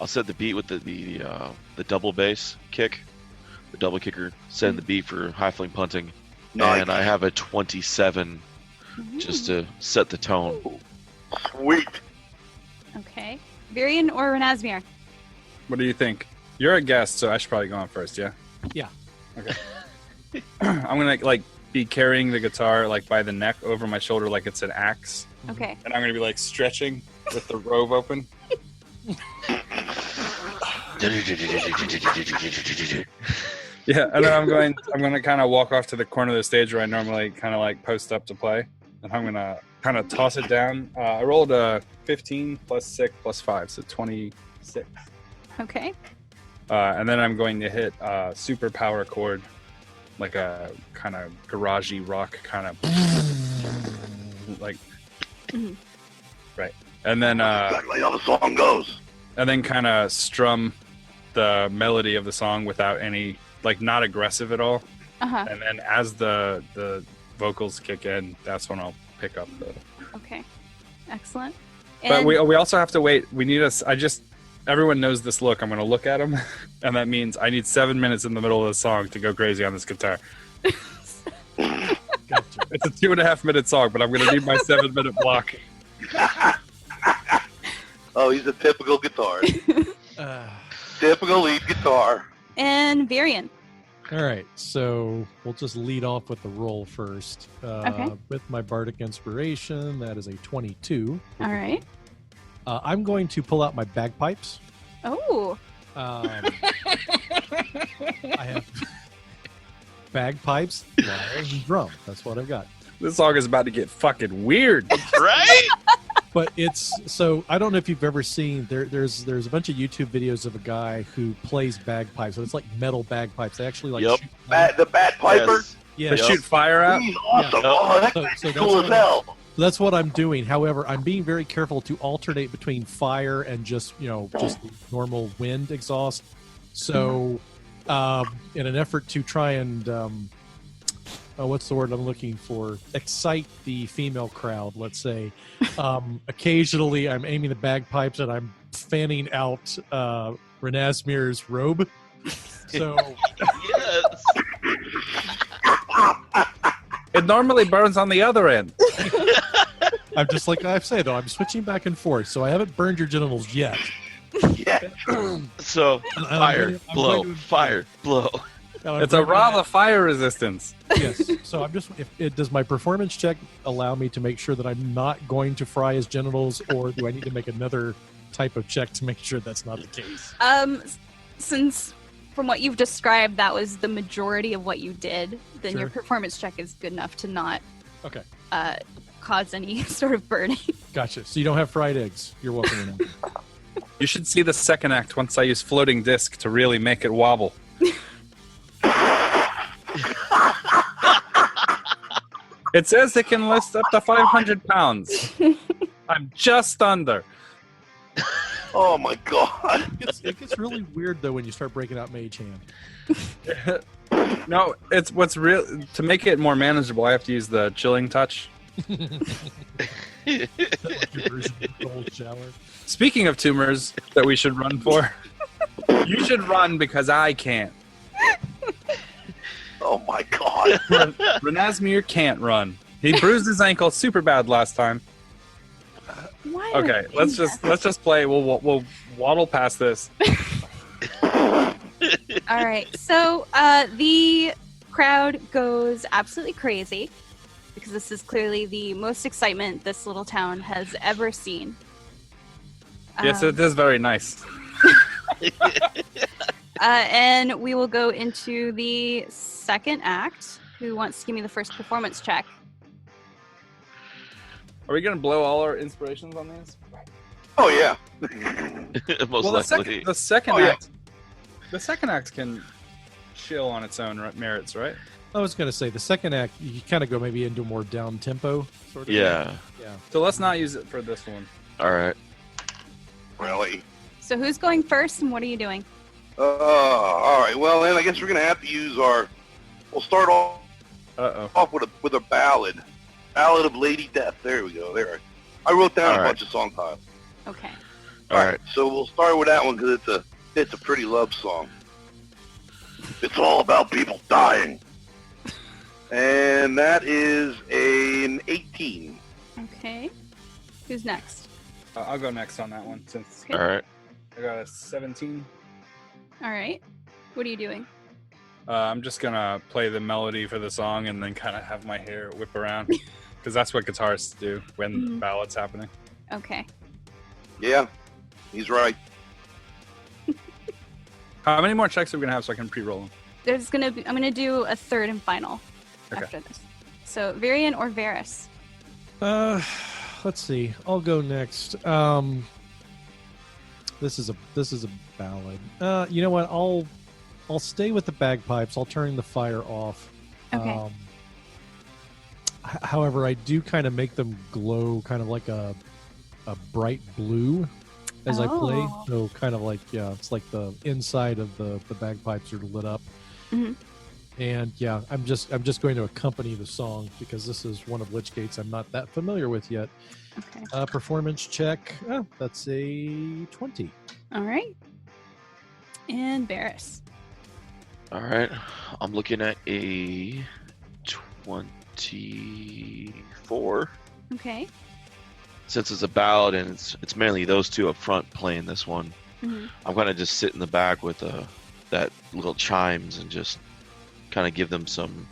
[SPEAKER 7] I'll set the beat with the double bass kick, the double kicker. Setting the beat for halfling punting, and I have a 27 just to set the tone.
[SPEAKER 5] Sweet.
[SPEAKER 3] Okay, Virian or Renasmir?
[SPEAKER 6] What do you think? You're a guest, so I should probably go on first. Yeah.
[SPEAKER 4] Yeah.
[SPEAKER 6] Okay. I'm gonna be carrying the guitar by the neck over my shoulder like it's an axe.
[SPEAKER 3] Okay.
[SPEAKER 6] And I'm gonna be stretching with the robe open. Yeah, and then I'm gonna kind of walk off to the corner of the stage where I normally kind of post up to play, and I'm gonna kind of toss it down. I rolled a 15 plus 6 plus 5, so 26.
[SPEAKER 3] Okay.
[SPEAKER 6] And then I'm going to hit a super power chord, like a kind of garagey rock kind of right. And then
[SPEAKER 5] exactly how the song goes.
[SPEAKER 6] And then kind of strum the melody of the song without any, like, not aggressive at all.
[SPEAKER 3] Uh-huh.
[SPEAKER 6] And then as the vocals kick in, that's when I'll pick up the...
[SPEAKER 3] Okay. Excellent.
[SPEAKER 6] But we also have to wait. We need everyone knows this look. I'm going to look at them, and that means I need 7 minutes in the middle of the song to go crazy on this guitar.
[SPEAKER 4] Gotcha.
[SPEAKER 6] It's a 2.5 minute song, but I'm going to need my 7 minute block.
[SPEAKER 5] Oh, he's a typical guitarist. Typical lead guitar.
[SPEAKER 3] And Varian.
[SPEAKER 4] All right, so we'll just lead off with the roll first.
[SPEAKER 3] Okay.
[SPEAKER 4] With my Bardic Inspiration, that is a 22.
[SPEAKER 3] All right.
[SPEAKER 4] I'm going to pull out my bagpipes.
[SPEAKER 3] Oh.
[SPEAKER 4] I have bagpipes, lyre, and drum. That's what I've got.
[SPEAKER 6] This song is about to get fucking weird.
[SPEAKER 7] Right?
[SPEAKER 4] But it's so I don't know if you've ever seen there's a bunch of YouTube videos of a guy who plays bagpipes. So it's like metal bagpipes. They actually like shoot
[SPEAKER 5] the Bat Piper.
[SPEAKER 7] Yes.
[SPEAKER 4] Yeah,
[SPEAKER 6] They shoot fire out.
[SPEAKER 5] He's awesome.
[SPEAKER 4] Yeah.
[SPEAKER 5] Oh, that
[SPEAKER 4] So-
[SPEAKER 5] guy's
[SPEAKER 4] so
[SPEAKER 5] cool
[SPEAKER 4] that's
[SPEAKER 5] as hell.
[SPEAKER 4] that's what I'm doing. However, I'm being very careful to alternate between fire and just normal wind exhaust. So, in an effort to try and what's the word I'm looking for? Excite the female crowd, let's say. Occasionally, I'm aiming the bagpipes and I'm fanning out Renasmir's robe. So,
[SPEAKER 7] Yes.
[SPEAKER 6] It normally burns on the other end.
[SPEAKER 4] I'm just like I've said, though, I'm switching back and forth. So I haven't burned your genitals yet.
[SPEAKER 5] Yeah.
[SPEAKER 7] So,
[SPEAKER 4] I'm
[SPEAKER 7] fire,
[SPEAKER 4] going to-
[SPEAKER 7] blow, fire, blow.
[SPEAKER 4] Now, I'm
[SPEAKER 6] It's a
[SPEAKER 4] bringing
[SPEAKER 6] raw
[SPEAKER 4] that-
[SPEAKER 6] the fire resistance.
[SPEAKER 4] Yes. So I'm just. Does my performance check allow me to make sure that I'm not going to fry his genitals, or do I need to make another type of check to make sure that's not the case?
[SPEAKER 3] Since from what you've described, that was the majority of what you did, then your
[SPEAKER 4] Sure.
[SPEAKER 3] performance check is good enough to not
[SPEAKER 4] Okay.
[SPEAKER 3] cause any sort of burning.
[SPEAKER 4] Gotcha. So you don't have fried eggs. You're welcome. To know.
[SPEAKER 6] You should see the second act once I use floating disc to really make it wobble. It says it can lift up to 500 pounds. I'm just under.
[SPEAKER 5] Oh my god.
[SPEAKER 4] It gets really weird though when you start breaking out Mage Hand.
[SPEAKER 6] No, it's what's real. To make it more manageable, I have to use the chilling touch.
[SPEAKER 4] Like your version of the cold shower.
[SPEAKER 6] Speaking of tumors that we should run for, you should run because I can't.
[SPEAKER 5] Oh my god.
[SPEAKER 6] Renasmir can't run. He bruised his ankle super bad last time.
[SPEAKER 3] Why?
[SPEAKER 6] Okay, let's just play. We'll waddle past this.
[SPEAKER 3] All right. So the crowd goes absolutely crazy because this is clearly the most excitement this little town has ever seen.
[SPEAKER 6] Yes, it is very nice.
[SPEAKER 3] And we will go into the second act. Who wants to give me the first performance check?
[SPEAKER 6] Are we gonna blow all our inspirations on these?
[SPEAKER 5] Oh yeah.
[SPEAKER 7] Most
[SPEAKER 6] Well,
[SPEAKER 7] likely.
[SPEAKER 6] the second
[SPEAKER 5] Oh, yeah.
[SPEAKER 6] act. The second act can chill on its own merits, right?
[SPEAKER 4] I was going to say the second act, you kind of go maybe into more down tempo sort of.
[SPEAKER 7] Yeah.
[SPEAKER 4] Yeah.
[SPEAKER 6] So let's not use it for this one.
[SPEAKER 7] All right.
[SPEAKER 5] Really?
[SPEAKER 3] So who's going first and what are you doing?
[SPEAKER 5] All right. Well, then I guess we're gonna have to use our. We'll start off with a ballad of Lady Death. There we go. There. I wrote down
[SPEAKER 7] All
[SPEAKER 5] a
[SPEAKER 7] right.
[SPEAKER 5] bunch of song titles.
[SPEAKER 3] Okay.
[SPEAKER 7] All right.
[SPEAKER 5] So we'll start with that one because it's a pretty love song. It's all about people dying, and that is an 18.
[SPEAKER 3] Okay. Who's next?
[SPEAKER 6] I'll go next on that one since
[SPEAKER 3] Okay.
[SPEAKER 7] All right.
[SPEAKER 6] I got a 17.
[SPEAKER 3] All right. What are you doing?
[SPEAKER 6] I'm just gonna play the melody for the song and then kind of have my hair whip around because that's what guitarists do when the ballad's happening.
[SPEAKER 3] Okay.
[SPEAKER 5] Yeah, he's right.
[SPEAKER 6] How many more checks are we gonna have so I can pre-roll them?
[SPEAKER 3] I'm gonna do a third and final after this. So Varian or Varus?
[SPEAKER 4] Let's see. I'll go next. This is a ballad. You know what? I'll stay with the bagpipes. I'll turn the fire off.
[SPEAKER 3] Okay.
[SPEAKER 4] However, I do kind of make them glow, kind of like a a bright blue as I play.
[SPEAKER 3] Oh.
[SPEAKER 4] So kind of like, it's like the inside of the bagpipes are lit up.
[SPEAKER 3] Mhm.
[SPEAKER 4] And yeah, I'm just going to accompany the song because this is one of Lich Gates I'm not that familiar with yet.
[SPEAKER 3] Okay.
[SPEAKER 4] Performance check. Oh, that's a 20.
[SPEAKER 3] All right. And Barris.
[SPEAKER 7] All right. I'm looking at a 24.
[SPEAKER 3] Okay.
[SPEAKER 7] Since it's a ballad and it's mainly those two up front playing this one,
[SPEAKER 3] Mhm.
[SPEAKER 7] I'm gonna just sit in the back with that little chimes and just kind of give them some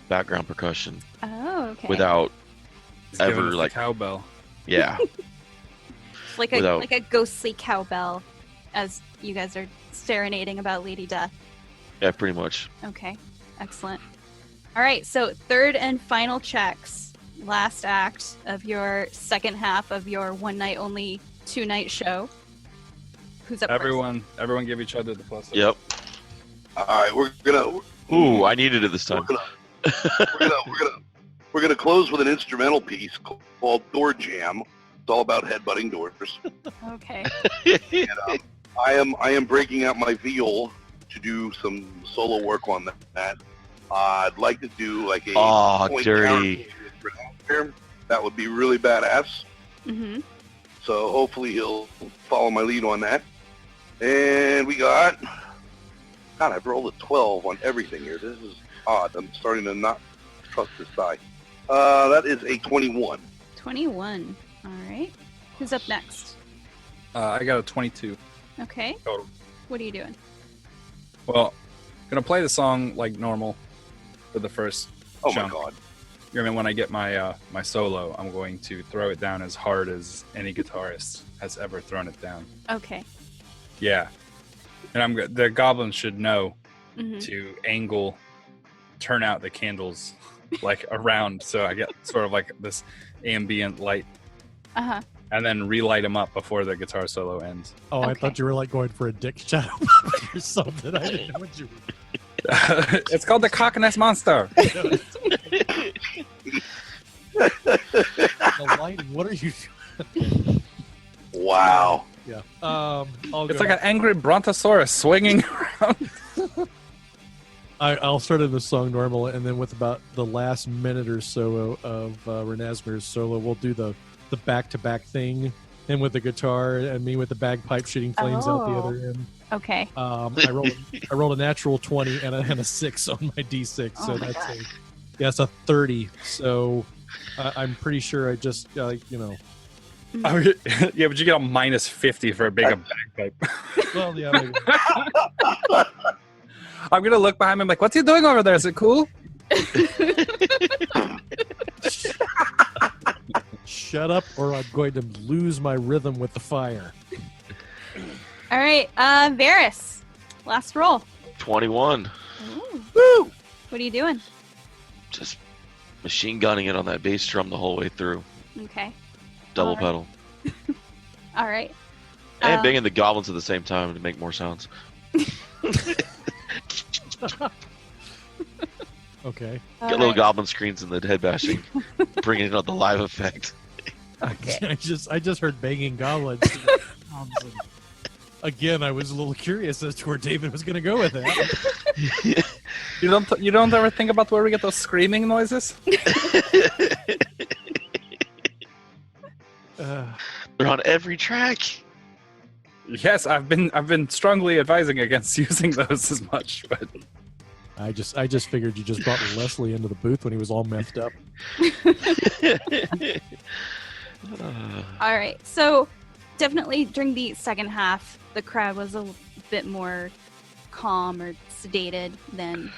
[SPEAKER 7] background percussion
[SPEAKER 3] Oh, okay.
[SPEAKER 7] without
[SPEAKER 2] He's giving
[SPEAKER 7] ever
[SPEAKER 2] us the
[SPEAKER 7] like
[SPEAKER 2] cowbell.
[SPEAKER 7] yeah.
[SPEAKER 3] like a ghostly cowbell as you guys are serenading about Lady Death.
[SPEAKER 7] Yeah, pretty much.
[SPEAKER 3] Okay. Excellent. All right. So third and final checks. Last act of your second half of your one night only 2-night show. Who's up
[SPEAKER 2] Everyone give each other the plus.
[SPEAKER 7] Yep.
[SPEAKER 5] All right, we're gonna.
[SPEAKER 7] Ooh, I needed it this
[SPEAKER 5] We're
[SPEAKER 7] time.
[SPEAKER 5] gonna close with an instrumental piece called Door Jam. It's all about headbutting doors.
[SPEAKER 3] first? Okay.
[SPEAKER 5] I am breaking out my viol to do some solo work on that. I'd like to do like a point
[SPEAKER 7] dirty.
[SPEAKER 5] counter. That would be really badass.
[SPEAKER 3] Mm-hmm.
[SPEAKER 5] So hopefully he'll follow my lead on that. And we got, God, I've rolled a 12 on everything here. This is odd. I'm starting to not trust this die. That is a 21.
[SPEAKER 3] 21. All right. Who's up next?
[SPEAKER 2] I got a 22
[SPEAKER 3] Okay.
[SPEAKER 2] total.
[SPEAKER 3] What are you doing?
[SPEAKER 2] Well, gonna play the song like normal for the first
[SPEAKER 5] Oh
[SPEAKER 2] chunk.
[SPEAKER 5] my God.
[SPEAKER 2] I mean, when I get my my solo, I'm going to throw it down as hard as any guitarist has ever thrown it down.
[SPEAKER 3] Okay.
[SPEAKER 2] Yeah, and the goblins should know
[SPEAKER 3] Mm-hmm.
[SPEAKER 2] to turn out the candles like around, so I get sort of like this ambient light,
[SPEAKER 3] Uh-huh.
[SPEAKER 2] and then relight them up before the guitar solo ends.
[SPEAKER 4] Oh, I
[SPEAKER 3] Okay.
[SPEAKER 4] thought you were like going for a dick shadow or something. I didn't know what you were.
[SPEAKER 2] It's called the Cockness Monster.
[SPEAKER 4] The lighting. What are you doing?
[SPEAKER 5] Wow.
[SPEAKER 4] Yeah.
[SPEAKER 2] It's like an angry brontosaurus swinging around.
[SPEAKER 4] I'll start in the song normal, and then with about the last minute or so of Renasmir's solo, we'll do the back-to-back thing, him with the guitar and me with the bagpipe shooting flames out the
[SPEAKER 3] Oh.
[SPEAKER 4] other end.
[SPEAKER 3] Okay.
[SPEAKER 4] I rolled a natural 20 and a 6 on my d6, so
[SPEAKER 3] Oh my
[SPEAKER 4] that's that's a 30. So I'm pretty sure I just
[SPEAKER 2] Oh, yeah, but you get a minus 50 for a big bagpipe.
[SPEAKER 4] well, yeah. Maybe.
[SPEAKER 2] I'm gonna look behind me. I'm like, "What's he doing over there? Is it cool?"
[SPEAKER 4] Shut up, or I'm going to lose my rhythm with the fire.
[SPEAKER 3] All right. Varys. Last roll.
[SPEAKER 7] 21.
[SPEAKER 3] Ooh.
[SPEAKER 5] Woo!
[SPEAKER 3] What are you doing?
[SPEAKER 7] Just machine gunning it on that bass drum the whole way through.
[SPEAKER 3] Okay.
[SPEAKER 7] Double
[SPEAKER 3] Alright.
[SPEAKER 7] pedal.
[SPEAKER 3] All right.
[SPEAKER 7] And banging the goblins at the same time to make more sounds.
[SPEAKER 4] Okay.
[SPEAKER 3] all
[SPEAKER 7] Get little
[SPEAKER 3] right.
[SPEAKER 7] goblin screens in the head bashing, bringing in on the live effect.
[SPEAKER 3] Okay.
[SPEAKER 4] I just heard banging goblins. Again, I was a little curious as to where David was going to go with that.
[SPEAKER 2] You don't ever think about where we get those screaming noises?
[SPEAKER 7] They're on every track.
[SPEAKER 2] Yes, I've been strongly advising against using those as much, but
[SPEAKER 4] I just figured you just brought Leslie into the booth when he was all methed up.
[SPEAKER 3] All right. So definitely during the second half, the crowd was a bit more calm or sedated than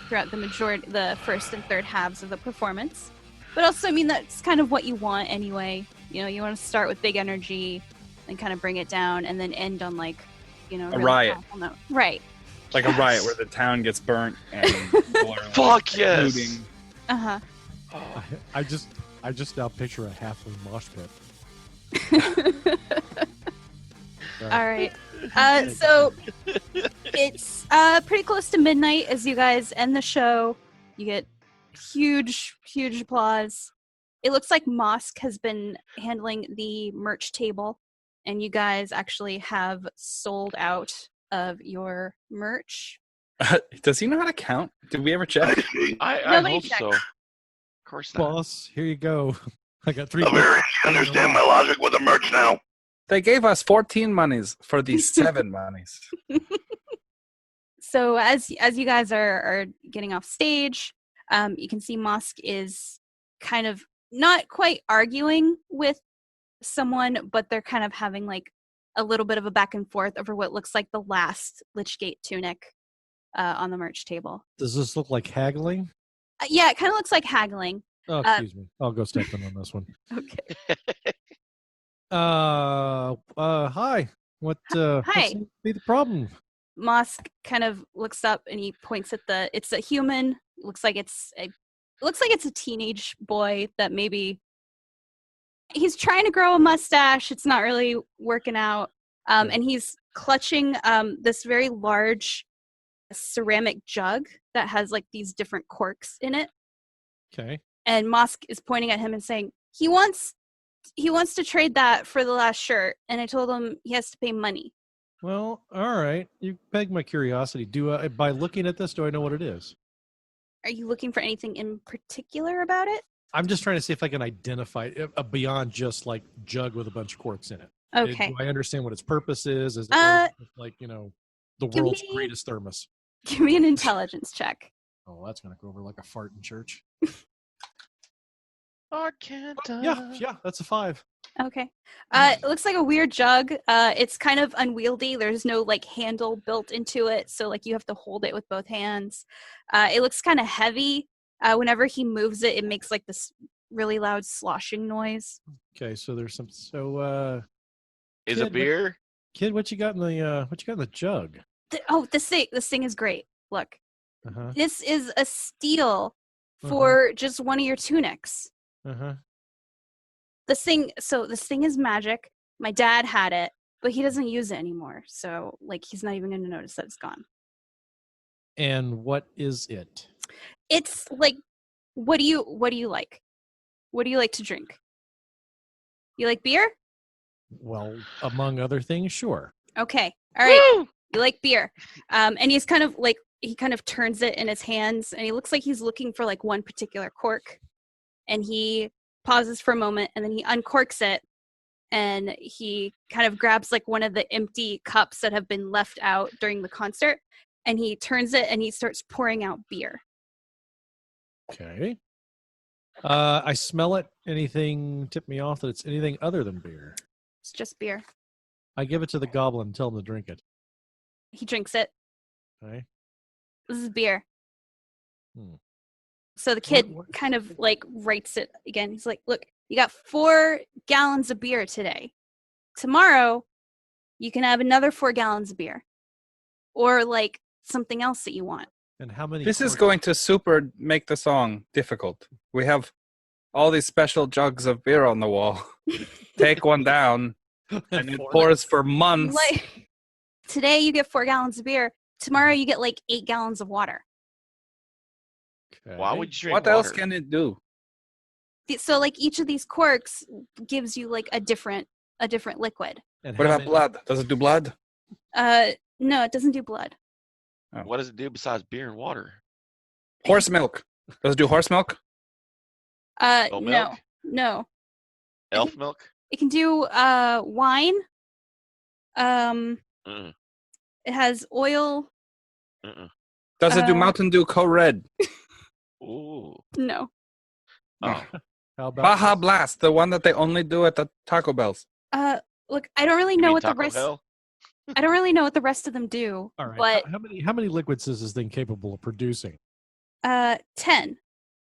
[SPEAKER 3] throughout the first and third halves of the performance. But also, I mean, that's kind of what you want anyway. You know, you want to start with big energy and kind of bring it down and then end on like, you know,
[SPEAKER 2] A
[SPEAKER 3] really
[SPEAKER 2] riot.
[SPEAKER 3] powerful note. Right.
[SPEAKER 2] like a riot where the town gets burnt and people are like,
[SPEAKER 7] Fuck yes.
[SPEAKER 2] looting.
[SPEAKER 3] Uh-huh.
[SPEAKER 4] I just now picture a halfling mosh pit.
[SPEAKER 3] All right. So it's pretty close to midnight as you guys end the show. You get huge applause. it looks like Mosk has been handling the merch table, and you guys actually have sold out of your merch.
[SPEAKER 6] Does he know how to count? Did we ever check?
[SPEAKER 7] I
[SPEAKER 3] Nobody
[SPEAKER 7] hope
[SPEAKER 3] checked.
[SPEAKER 7] so. Of course not.
[SPEAKER 4] Boss, here you go. I got 3
[SPEAKER 5] I'm
[SPEAKER 4] books.
[SPEAKER 5] very understand my logic with the merch now.
[SPEAKER 6] They gave us 14 monies for these 7 monies.
[SPEAKER 3] So as you guys are getting off stage, you can see Mosk is kind of not quite arguing with someone, but they're kind of having like a little bit of a back and forth over what looks like the last Lich Gate tunic on the merch table.
[SPEAKER 4] Does this look like haggling?
[SPEAKER 3] Yeah, it kind of looks like haggling.
[SPEAKER 4] Oh, excuse me. I'll go step in on this one.
[SPEAKER 3] Okay.
[SPEAKER 4] Hi. What seems to be the problem?
[SPEAKER 3] Mosk kind of looks up and he points at it's a human. Looks like it's a teenage boy that maybe he's trying to grow a mustache. It's not really working out. And he's clutching this very large ceramic jug that has like these different corks in it.
[SPEAKER 4] Okay.
[SPEAKER 3] And Mosk is pointing at him and saying he wants to trade that for the last shirt. And I told him he has to pay money.
[SPEAKER 4] Well, all right. You pegged my curiosity. By looking at this, do I know what it is?
[SPEAKER 3] Are you looking for anything in particular about it?
[SPEAKER 4] I'm just trying to see if I can identify it beyond just like jug with a bunch of corks in it.
[SPEAKER 3] Okay.
[SPEAKER 4] Do I understand what its purpose is? Is it like, the
[SPEAKER 3] give
[SPEAKER 4] world's
[SPEAKER 3] me-
[SPEAKER 4] greatest thermos?
[SPEAKER 3] Give me an intelligence check.
[SPEAKER 4] Oh, that's going to go over like a fart in church. Yeah, that's a 5.
[SPEAKER 3] Okay. It looks like a weird jug. It's kind of unwieldy. There's no like handle built into it, so like you have to hold it with both hands. It looks kind of heavy. Whenever he moves it, it makes like this really loud sloshing noise.
[SPEAKER 4] Okay, so there's some.
[SPEAKER 7] Is
[SPEAKER 4] Kid,
[SPEAKER 7] it beer?
[SPEAKER 4] Kid, what you got in the jug?
[SPEAKER 3] This thing is great. Look,
[SPEAKER 4] Uh-huh.
[SPEAKER 3] this is a steal for just one of your tunics.
[SPEAKER 4] Uh-huh.
[SPEAKER 3] This thing is magic. My dad had it, but he doesn't use it anymore. So like he's not even going to notice that it's gone.
[SPEAKER 4] And what is it?
[SPEAKER 3] It's like what do you like? What do you like to drink? You like beer?
[SPEAKER 4] Well, among other things, sure.
[SPEAKER 3] Okay. All right. Woo! You like beer. And he's kind of like he kind of turns it in his hands and he looks like he's looking for like one particular cork. And he pauses for a moment and then he uncorks it and he kind of grabs like one of the empty cups that have been left out during the concert and he turns it and he starts pouring out beer.
[SPEAKER 4] Okay. I smell it. Anything tip me off that it's anything other than beer?
[SPEAKER 3] It's just beer.
[SPEAKER 4] I give it to the goblin and tell him to drink it.
[SPEAKER 3] He drinks it.
[SPEAKER 4] Okay.
[SPEAKER 3] This is beer.
[SPEAKER 4] Hmm.
[SPEAKER 3] So the kid
[SPEAKER 4] What-
[SPEAKER 3] kind of like writes it again. He's like, look, you got 4 gallons of beer today. Tomorrow, you can have another 4 gallons of beer. Or like something else that you want.
[SPEAKER 4] And how many?
[SPEAKER 6] This is
[SPEAKER 4] corks-
[SPEAKER 6] going to super make the song difficult. We have all these special jugs of beer on the wall. Take one down, and it pours for months.
[SPEAKER 3] Like today you get 4 gallons of beer. Tomorrow you get like 8 gallons of water.
[SPEAKER 4] Okay.
[SPEAKER 7] Why would you drink
[SPEAKER 6] What
[SPEAKER 7] water?
[SPEAKER 6] else can it do?
[SPEAKER 3] So like each of these corks gives you like a different liquid.
[SPEAKER 4] And
[SPEAKER 6] What
[SPEAKER 4] how
[SPEAKER 6] about
[SPEAKER 4] many-
[SPEAKER 6] blood? Does it do blood?
[SPEAKER 3] No, it doesn't do blood.
[SPEAKER 7] What does it do besides beer and water?
[SPEAKER 6] Horse milk. Does it do horse milk?
[SPEAKER 7] Goat
[SPEAKER 3] No.
[SPEAKER 7] milk?
[SPEAKER 3] No.
[SPEAKER 7] Elf milk?
[SPEAKER 3] It can do wine.
[SPEAKER 7] Mm-mm.
[SPEAKER 3] It has oil.
[SPEAKER 7] Mm-mm.
[SPEAKER 6] Does it do
[SPEAKER 3] Uh,
[SPEAKER 6] Mountain Dew Co-Red?
[SPEAKER 7] Ooh.
[SPEAKER 3] No.
[SPEAKER 7] Oh.
[SPEAKER 4] How about
[SPEAKER 6] Baja Blast, the one that they only do at the Taco Bells.
[SPEAKER 3] Look, I don't really
[SPEAKER 7] You
[SPEAKER 3] know
[SPEAKER 7] mean
[SPEAKER 3] what the
[SPEAKER 7] Taco
[SPEAKER 3] rest.
[SPEAKER 7] Bell?
[SPEAKER 3] I don't really know what the rest of them do.
[SPEAKER 4] All right.
[SPEAKER 3] But
[SPEAKER 4] How many liquids is this thing capable of producing?
[SPEAKER 3] 10.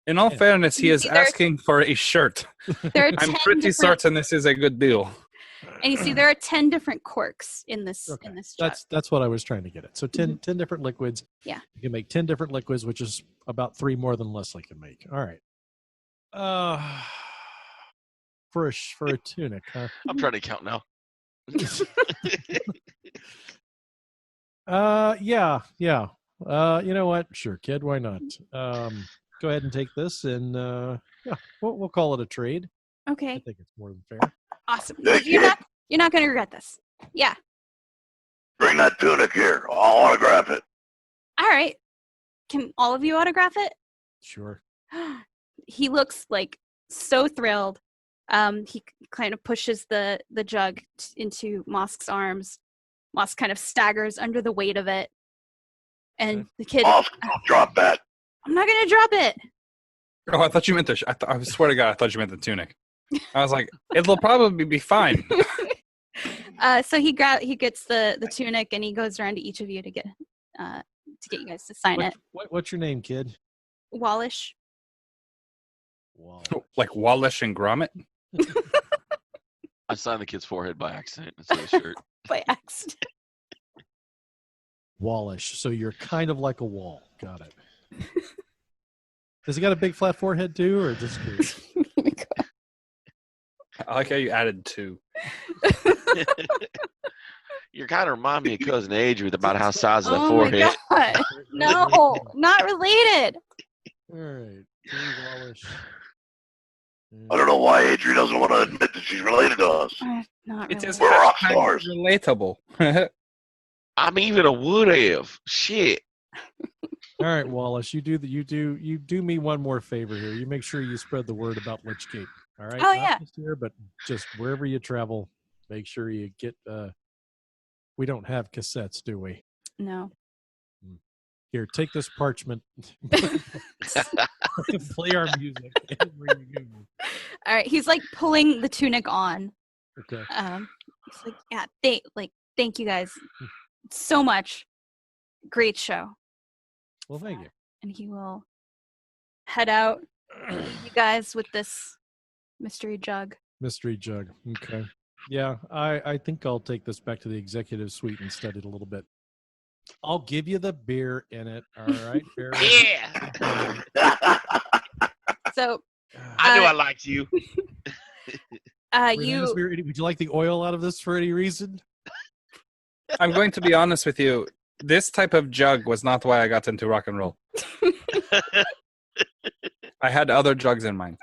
[SPEAKER 6] In all
[SPEAKER 4] Yeah.
[SPEAKER 6] fairness, he is
[SPEAKER 3] See, there's-
[SPEAKER 6] asking for a shirt.
[SPEAKER 3] There are
[SPEAKER 6] I'm
[SPEAKER 3] 10
[SPEAKER 6] pretty
[SPEAKER 3] different,
[SPEAKER 6] certain this is a good deal.
[SPEAKER 3] And you see, there are 10 different corks in this
[SPEAKER 4] Okay.
[SPEAKER 3] jug.
[SPEAKER 4] That's what I was trying to get at. So 10 different liquids.
[SPEAKER 3] Yeah.
[SPEAKER 4] You can make 10 different liquids, which is about 3 more than Leslie can make. All right. For a tunic, huh?
[SPEAKER 7] I'm trying to count now.
[SPEAKER 4] Yeah. You know what? Sure, kid. Why not? Go ahead and take this, and Yeah, we'll call it a trade. I
[SPEAKER 3] Okay,
[SPEAKER 4] think it's more than fair.
[SPEAKER 3] awesome.
[SPEAKER 5] Thank
[SPEAKER 3] You're
[SPEAKER 5] you.
[SPEAKER 3] not going to regret this. Yeah.
[SPEAKER 5] Bring that tunic here. I'll autograph it.
[SPEAKER 3] All right. Can all of you autograph it?
[SPEAKER 4] Sure.
[SPEAKER 3] He looks like so thrilled. He kind of pushes the jug into Mosk's arms. Mosk kind of staggers under the weight of it. And the kid,
[SPEAKER 5] Mosk, don't drop that.
[SPEAKER 3] I'm not going to drop it.
[SPEAKER 6] Oh, I thought you meant the. I swear to God, I thought you meant the tunic. I was like, it'll probably be fine.
[SPEAKER 3] So he gets the tunic and he goes around to each of you to get you guys to sign it.
[SPEAKER 4] What's your name, kid?
[SPEAKER 3] Wallish.
[SPEAKER 4] Wow.
[SPEAKER 6] Like Wallish and Gromit.
[SPEAKER 7] I signed the kid's forehead by accident instead of shirt.
[SPEAKER 3] By accident.
[SPEAKER 4] Wallish. So you're kind of like a wall. Got it. Has he got a big flat forehead too, or just curious?
[SPEAKER 6] I like how you added 2.
[SPEAKER 7] You kind of remind me of cousin Adrian about how size of the
[SPEAKER 3] Oh
[SPEAKER 7] forehead.
[SPEAKER 3] my God. No, not related.
[SPEAKER 4] All right. Dave Wallish.
[SPEAKER 5] I don't know why Adrian doesn't want to admit that she's related to us.
[SPEAKER 3] Not
[SPEAKER 6] It
[SPEAKER 3] really.
[SPEAKER 6] is
[SPEAKER 5] We're rock
[SPEAKER 6] hashtag
[SPEAKER 5] stars.
[SPEAKER 6] relatable.
[SPEAKER 7] I'm even a would have. Shit.
[SPEAKER 4] All right, Wallace. You do me one more favor here. You make sure you spread the word about Lich Gate. All right.
[SPEAKER 3] Oh,
[SPEAKER 4] Not
[SPEAKER 3] yeah.
[SPEAKER 4] just here, but just wherever you travel, make sure you get. We don't have cassettes, do we?
[SPEAKER 3] No.
[SPEAKER 4] Here, take this parchment. Play our music. Everywhere you go.
[SPEAKER 3] All right. He's like pulling the tunic on.
[SPEAKER 4] Okay.
[SPEAKER 3] He's like, yeah, thank you guys so much. Great show.
[SPEAKER 4] Well, thank you.
[SPEAKER 3] And he will head out, leave you guys with this mystery jug.
[SPEAKER 4] Mystery jug. Okay. Yeah, I think I'll take this back to the executive suite and study it a little bit. I'll give you the beer in it. All right.
[SPEAKER 7] Yeah.
[SPEAKER 3] So
[SPEAKER 7] I knew I liked you.
[SPEAKER 4] Would you like the oil out of this for any reason?
[SPEAKER 6] I'm going to be honest with you. This type of jug was not why I got into rock and roll. I had other jugs in mind.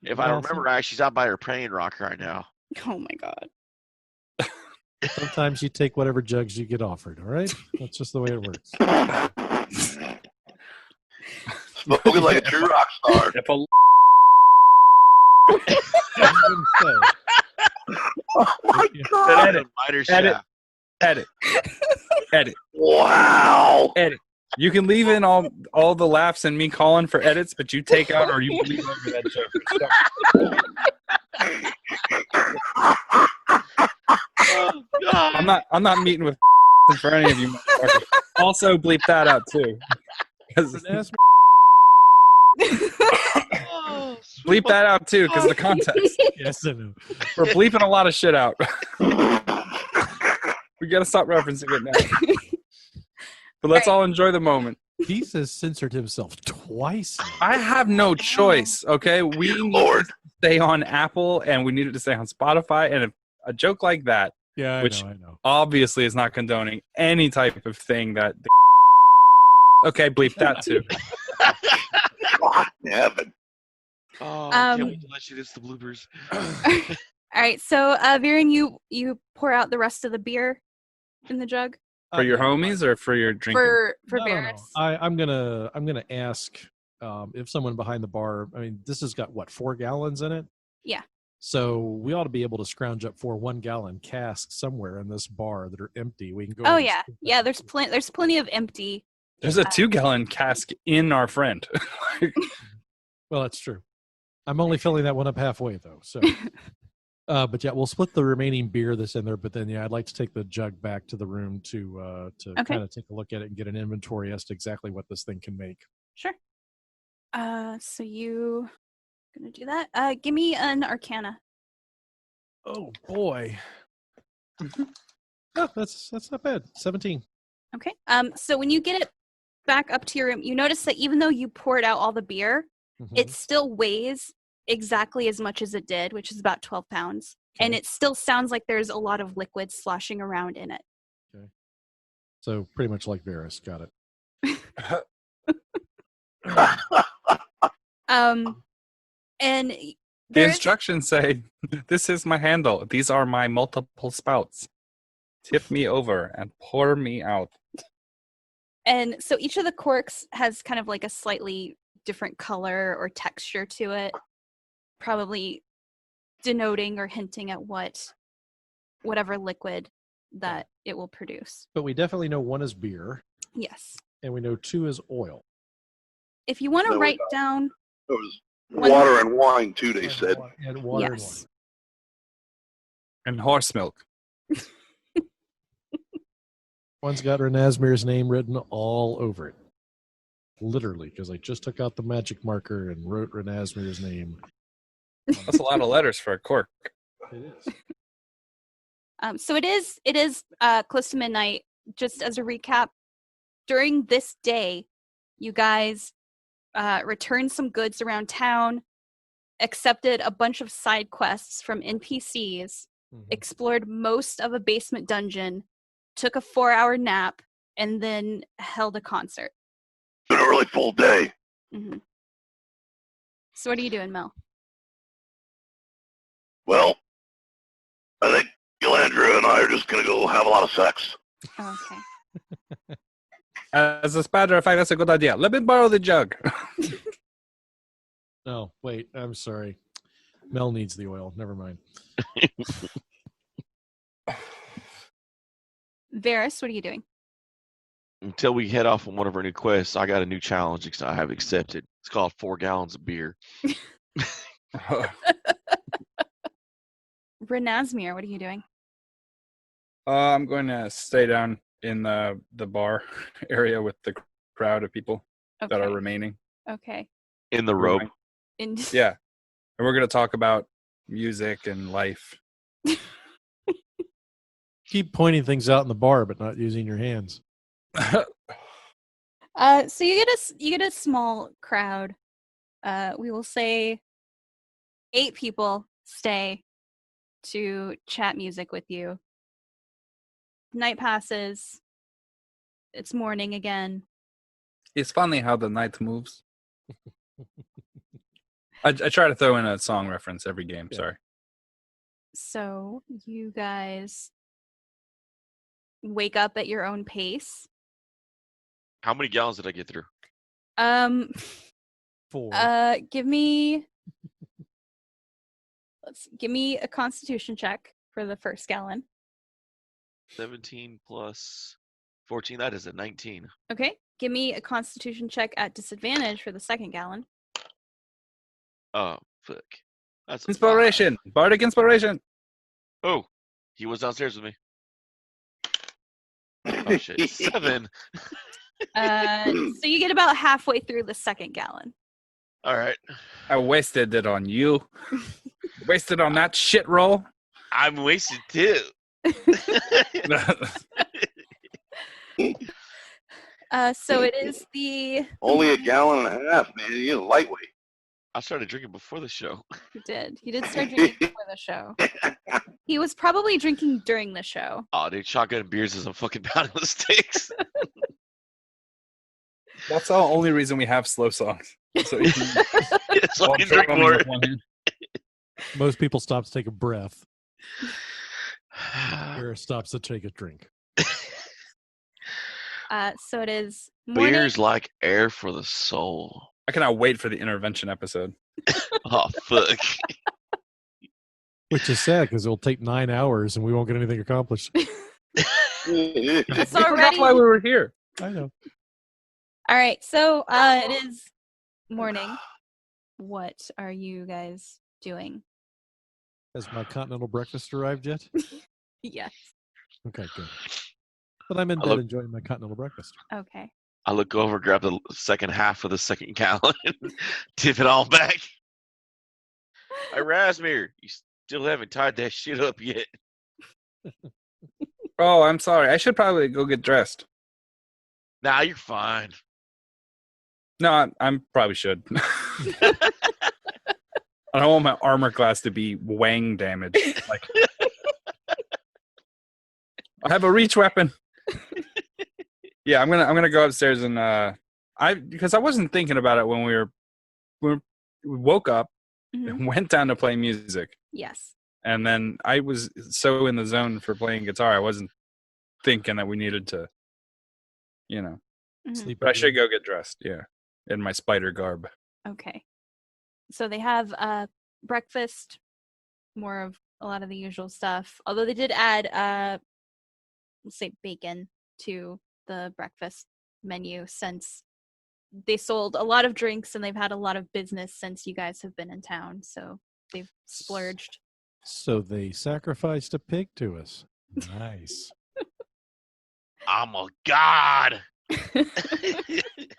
[SPEAKER 7] If I remember right, she's out by her praying rock right now.
[SPEAKER 3] Oh my God.
[SPEAKER 4] Sometimes you take whatever jugs you get offered, all right? That's just the way it works.
[SPEAKER 5] Spoken like a true rock star.
[SPEAKER 6] If a
[SPEAKER 5] Oh my God.
[SPEAKER 6] Edit.
[SPEAKER 7] Lighter
[SPEAKER 6] Edit.
[SPEAKER 7] shaft.
[SPEAKER 6] edit.
[SPEAKER 5] Wow.
[SPEAKER 6] Edit. You can leave in all the laughs and me calling for edits, but you take out or you leave over that joke.
[SPEAKER 7] Oh, God.
[SPEAKER 6] I'm not meeting with for any of you. motherfuckers. Also, bleep that out too. 'Cause-
[SPEAKER 7] Oh,
[SPEAKER 6] bleep that out too, because the context.
[SPEAKER 4] Yes, I know.
[SPEAKER 6] We're bleeping a lot of shit out. We gotta stop referencing it now. But let's all enjoy the moment.
[SPEAKER 4] He has censored himself twice.
[SPEAKER 6] I have no choice. Okay, we need
[SPEAKER 5] Lord.
[SPEAKER 6] to stay on Apple, and we needed to stay on Spotify, and if a joke like that,
[SPEAKER 4] Yeah,
[SPEAKER 6] Which-
[SPEAKER 4] I know.
[SPEAKER 6] obviously is not condoning any type of thing that. Okay, bleep that too.
[SPEAKER 5] God in heaven.
[SPEAKER 7] Oh, I
[SPEAKER 3] Um,
[SPEAKER 7] can't wait to let you. It's the bloopers.
[SPEAKER 3] All right. So, Viren, you pour out the rest of the beer in the jug
[SPEAKER 6] For your homies or for your drinking?
[SPEAKER 3] for
[SPEAKER 4] No.
[SPEAKER 3] Varys.
[SPEAKER 4] I'm gonna ask if someone behind the bar. I mean, this has got what 4 gallons in it.
[SPEAKER 3] Yeah.
[SPEAKER 4] So we ought to be able to scrounge up 4 1-gallon casks somewhere in this bar that are empty. We can go.
[SPEAKER 3] Oh
[SPEAKER 4] and
[SPEAKER 3] yeah,
[SPEAKER 4] scoop
[SPEAKER 3] yeah.
[SPEAKER 4] that.
[SPEAKER 3] There's plenty of empty.
[SPEAKER 6] There's a 2-gallon cask in our friend.
[SPEAKER 4] Well, that's true. I'm only filling that one up halfway though. So, but yeah, we'll split the remaining beer that's in there. But then, yeah, I'd like to take the jug back to the room to
[SPEAKER 3] Okay.
[SPEAKER 4] kind of take a look at it and get an inventory as to exactly what this thing can make.
[SPEAKER 3] Sure. So you gonna do that? Give me an Arcana.
[SPEAKER 4] Oh boy. Oh, that's not bad. 17.
[SPEAKER 3] Okay. So when you get it back up to your room, you notice that even though you poured out all the beer,
[SPEAKER 4] Mhm.
[SPEAKER 3] it still weighs exactly as much as it did, which is about 12 pounds. And
[SPEAKER 4] Okay.
[SPEAKER 3] it still sounds like there's a lot of liquid sloshing around in it.
[SPEAKER 4] So pretty much like Varys. Got it.
[SPEAKER 3] And
[SPEAKER 6] The
[SPEAKER 3] there's
[SPEAKER 6] instructions say, "This is my handle. These are my multiple spouts. Tip me over and pour me out."
[SPEAKER 3] and so each of the corks has kind of like a slightly different color or texture to it, probably denoting or hinting at whatever liquid that it will produce.
[SPEAKER 4] But we definitely know one is beer,
[SPEAKER 3] Yes.
[SPEAKER 4] and we know two is oil.
[SPEAKER 3] If you want to
[SPEAKER 5] No,
[SPEAKER 3] write down,
[SPEAKER 5] There was
[SPEAKER 3] One-
[SPEAKER 5] water and wine too, they said.
[SPEAKER 4] And water and
[SPEAKER 3] yes.
[SPEAKER 4] wine.
[SPEAKER 6] And horse milk.
[SPEAKER 4] One's got Renasmir's name written all over it. Literally, because I just took out the magic marker and wrote Renasmir's name.
[SPEAKER 6] That's a lot of letters for a cork.
[SPEAKER 4] It is.
[SPEAKER 3] So it is close to midnight. Just as a recap, during this day, you guys returned some goods around town, accepted a bunch of side quests from NPCs, explored most of a basement dungeon, took a 4-hour nap, and then held a concert.
[SPEAKER 5] Been a really full day.
[SPEAKER 3] Mm-hmm. So what are you doing, Mel?
[SPEAKER 5] Well, I think Andrew and I are just gonna go have a lot of sex.
[SPEAKER 3] Oh, okay.
[SPEAKER 6] As a matter of fact, that's a good idea. Let me borrow the jug.
[SPEAKER 4] Oh, wait. I'm sorry. Mel needs the oil. Never mind.
[SPEAKER 3] Varys, what are you doing?
[SPEAKER 7] Until we head off on one of our new quests, I got a new challenge I have accepted. It's called 4 gallons of beer.
[SPEAKER 3] Renasmir, what are you doing?
[SPEAKER 6] I'm going to stay down in the bar area with the crowd of people that are remaining.
[SPEAKER 3] Okay.
[SPEAKER 7] In the robe.
[SPEAKER 6] Yeah. And we're going to talk about music and life.
[SPEAKER 4] Keep pointing things out in the bar, but not using your hands.
[SPEAKER 3] So you get a small crowd. We will say 8 people stay to chat music with you. Night passes. It's morning again.
[SPEAKER 6] It's funny how the night moves. I try to throw in a song reference every game.
[SPEAKER 4] Yeah.
[SPEAKER 6] Sorry.
[SPEAKER 3] So you guys wake up at your own pace.
[SPEAKER 7] How many gallons did I get through?
[SPEAKER 4] 4.
[SPEAKER 3] Give me a constitution check for the first gallon.
[SPEAKER 7] 17 plus 14. That is a 19.
[SPEAKER 3] Okay. Give me a constitution check at disadvantage for the second gallon.
[SPEAKER 7] Oh, fuck. That's a
[SPEAKER 6] Inspiration. Bardic inspiration.
[SPEAKER 7] 5. Oh, he was downstairs with me. Oh, shit. 7.
[SPEAKER 3] So you get about halfway through the second gallon.
[SPEAKER 7] All right.
[SPEAKER 6] I wasted it on you. Wasted on that shit roll.
[SPEAKER 7] I'm wasted too.
[SPEAKER 3] So it is the
[SPEAKER 5] Only a gallon and a half, man. You're lightweight.
[SPEAKER 7] I started drinking before the show.
[SPEAKER 3] He did start drinking before the show. He was probably drinking during the show.
[SPEAKER 7] Oh, dude, shotgun beers is a fucking pound of sticks.
[SPEAKER 6] That's the only reason we have slow songs. So you can
[SPEAKER 7] So I can drink more.
[SPEAKER 4] Most people stop to take a breath. Or stops to take a drink.
[SPEAKER 3] So it is morning.
[SPEAKER 7] Beer's like air for the soul.
[SPEAKER 6] I cannot wait for the intervention episode.
[SPEAKER 7] Oh, fuck.
[SPEAKER 4] Which is sad because it'll take 9 hours and we won't get anything accomplished.
[SPEAKER 3] It's
[SPEAKER 6] We forgot
[SPEAKER 3] already
[SPEAKER 6] why we were here.
[SPEAKER 4] I know.
[SPEAKER 3] all right. So it is morning. What are you guys doing?
[SPEAKER 4] Has my continental breakfast arrived yet?
[SPEAKER 3] Yes.
[SPEAKER 4] Okay, good. But I'm in bed enjoying my continental breakfast.
[SPEAKER 3] Okay.
[SPEAKER 7] I look over, grab the second half of the second gallon, tip it all back. Hey, Rasmir, you still haven't tied that shit up yet.
[SPEAKER 6] Oh, I'm sorry. I should probably go get dressed.
[SPEAKER 7] Nah, you're fine.
[SPEAKER 6] No, I'm probably should. I don't want my armor class to be wang damaged. Like, I have a reach weapon. Yeah, I'm gonna go upstairs and because I wasn't thinking about it when we were woke up,
[SPEAKER 3] Mhm.
[SPEAKER 6] went down to play music,
[SPEAKER 3] Yes.
[SPEAKER 6] and then I was so in the zone for playing guitar, I wasn't thinking that we needed to,
[SPEAKER 3] Mhm.
[SPEAKER 4] Sleep.
[SPEAKER 6] But I should
[SPEAKER 4] again.
[SPEAKER 6] go get dressed, in my spider garb.
[SPEAKER 3] Okay. So they have breakfast, more of a lot of the usual stuff. Although they did add let's say bacon to the breakfast menu since they sold a lot of drinks and they've had a lot of business since you guys have been in town. So they've splurged.
[SPEAKER 4] So they sacrificed a pig to us. Nice.
[SPEAKER 7] I'm a god.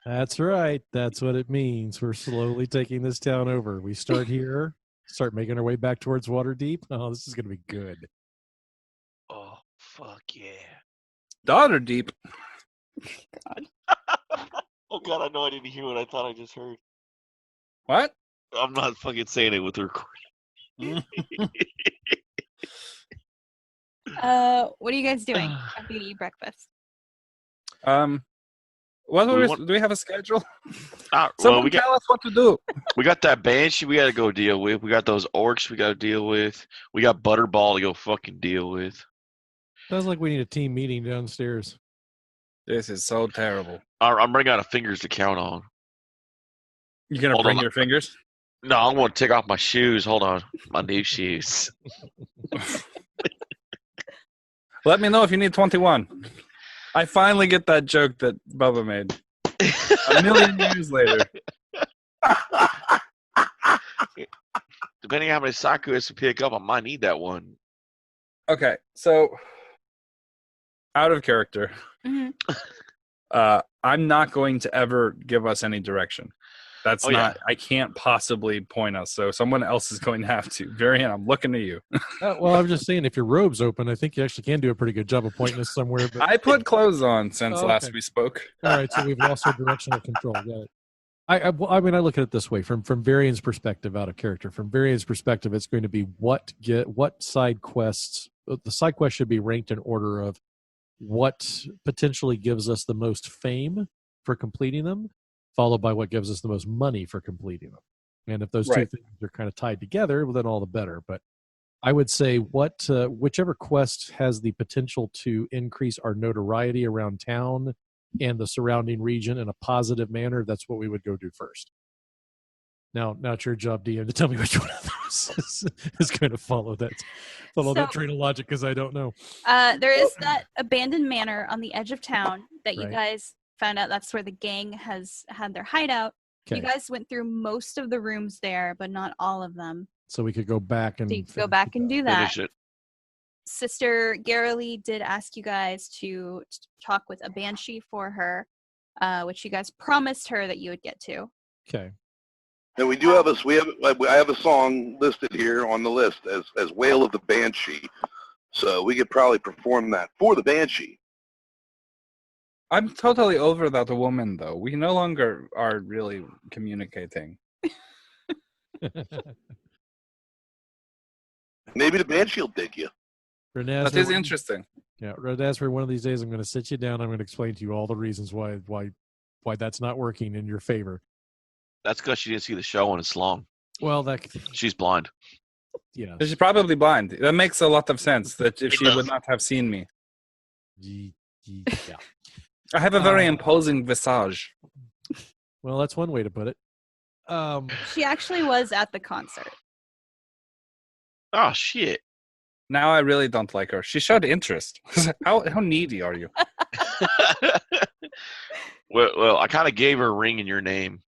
[SPEAKER 4] That's right. That's what it means. We're slowly taking this town over. We start here, start making our way back towards Waterdeep. Oh, this is going to be good.
[SPEAKER 7] Oh, fuck yeah.
[SPEAKER 6] Daughter deep.
[SPEAKER 7] Oh god, I know I didn't hear what I thought I just heard.
[SPEAKER 6] What?
[SPEAKER 7] I'm not fucking saying it with the recording.
[SPEAKER 3] What are you guys doing after you eat breakfast?
[SPEAKER 6] What
[SPEAKER 7] Do we
[SPEAKER 6] do we have a schedule?
[SPEAKER 7] Well,
[SPEAKER 6] Someone tell us what to do.
[SPEAKER 7] we got that banshee we got to go deal with. We got those orcs we got to deal with. We got Butterball to go fucking deal with.
[SPEAKER 4] Sounds like we need a team meeting downstairs.
[SPEAKER 6] This is so terrible.
[SPEAKER 7] I'm running out of fingers to count on.
[SPEAKER 6] You gonna
[SPEAKER 7] Hold
[SPEAKER 6] bring
[SPEAKER 7] on.
[SPEAKER 6] your fingers?
[SPEAKER 7] No, I'm going to take off my shoes. Hold on. My new shoes.
[SPEAKER 6] Let me know if you need 21. I finally get that joke that Bubba made. A million years later.
[SPEAKER 7] Depending on how many Saku has to pick up, I might need that one.
[SPEAKER 6] Okay, so out of character.
[SPEAKER 3] Mhm.
[SPEAKER 6] I'm not going to ever give us any direction. That's not.
[SPEAKER 7] Yeah.
[SPEAKER 6] I can't possibly point us. So someone else is going to have to. Varian, I'm looking at you.
[SPEAKER 4] Well, I'm just saying, if your robe's open, I think you actually can do a pretty good job of pointing us somewhere. But
[SPEAKER 6] I put clothes on since
[SPEAKER 4] Oh,
[SPEAKER 6] last
[SPEAKER 4] okay.
[SPEAKER 6] we spoke.
[SPEAKER 4] all right, so we've lost our directional control. Got it. I mean, I look at it this way: from Varian's perspective, out of character. From Varian's perspective, it's going to be what side quests. The side quests should be ranked in order of what potentially gives us the most fame for completing them, followed by what gives us the most money for completing them. And if those two
[SPEAKER 6] Right.
[SPEAKER 4] things are kind of tied together, well, then all the better. But I would say whichever quest has the potential to increase our notoriety around town and the surrounding region in a positive manner, that's what we would go do first. Now it's your job, DM, to tell me which one of those is going to follow that
[SPEAKER 3] So-
[SPEAKER 4] train of logic, because I don't know.
[SPEAKER 3] There is that abandoned manor on the edge of town that you
[SPEAKER 4] Right.
[SPEAKER 3] guys found out that's where the gang has had their hideout.
[SPEAKER 4] Okay,
[SPEAKER 3] You guys went through most of the rooms there, but not all of them.
[SPEAKER 4] so we could go back and
[SPEAKER 3] So you can go back and do that.
[SPEAKER 7] Finish it.
[SPEAKER 3] Sister Garrily did ask you guys to talk with a banshee for her, which you guys promised her that you would get to.
[SPEAKER 4] Okay.
[SPEAKER 5] And we do have I have a song listed here on the list as Wail of the Banshee. So we could probably perform that for the Banshee.
[SPEAKER 6] I'm totally over that woman, though. We no longer are really communicating.
[SPEAKER 5] Maybe the Banshee will dig you.
[SPEAKER 4] Renaz,
[SPEAKER 6] That is interesting.
[SPEAKER 4] Yeah, Renaz, for one of these days, I'm going to sit you down. I'm going to explain to you all the reasons why that's not working in your favor.
[SPEAKER 7] That's because she didn't see the show and it's long.
[SPEAKER 4] Well, that
[SPEAKER 7] She's blind.
[SPEAKER 4] yeah.
[SPEAKER 6] She's probably blind. That makes a lot of sense. That if
[SPEAKER 7] It
[SPEAKER 6] she
[SPEAKER 7] does.
[SPEAKER 6] would not have seen me,
[SPEAKER 4] Yeah.
[SPEAKER 6] I have a very imposing visage.
[SPEAKER 4] Well, that's one way to put it.
[SPEAKER 3] She actually was at the concert.
[SPEAKER 7] Oh, shit.
[SPEAKER 6] Now I really don't like her. She showed interest. How needy are you?
[SPEAKER 7] Well, I kind of gave her a ring in your name.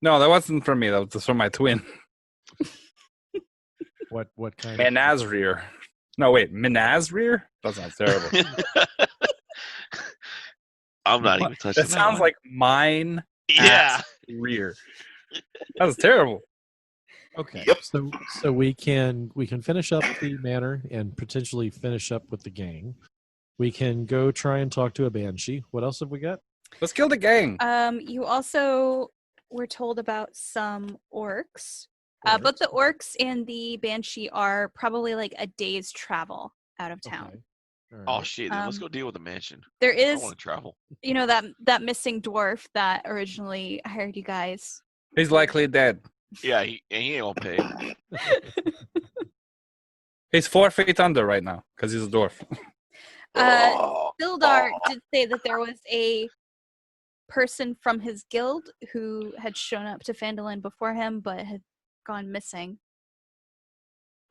[SPEAKER 6] No, that wasn't for me. That was from my twin,
[SPEAKER 4] what kind of
[SPEAKER 6] Menazreer. No, wait, Menazreer? That sounds terrible.
[SPEAKER 7] I'm not even touching
[SPEAKER 6] That sounds like mine.
[SPEAKER 7] Yeah.
[SPEAKER 6] Rear. That was terrible.
[SPEAKER 4] Okay.
[SPEAKER 5] Yep.
[SPEAKER 4] So we can finish up the manor and potentially finish up with the gang. We can go try and talk to a banshee. What else have we got?
[SPEAKER 6] Let's kill the gang.
[SPEAKER 3] You also were told about some orcs. But the orcs and the banshee are probably like a day's travel out of town.
[SPEAKER 4] Okay. All
[SPEAKER 7] Oh,
[SPEAKER 4] right.
[SPEAKER 7] shit. Then let's go deal with the mansion.
[SPEAKER 3] There
[SPEAKER 7] I
[SPEAKER 3] is,
[SPEAKER 7] want to travel.
[SPEAKER 3] that missing dwarf that originally hired you guys.
[SPEAKER 6] He's likely dead.
[SPEAKER 7] Yeah, he ain't gonna pay.
[SPEAKER 6] He's 4 feet under right now because he's a dwarf.
[SPEAKER 3] Sildar did say that there was a person from his guild who had shown up to Phandelver before him, but had gone missing.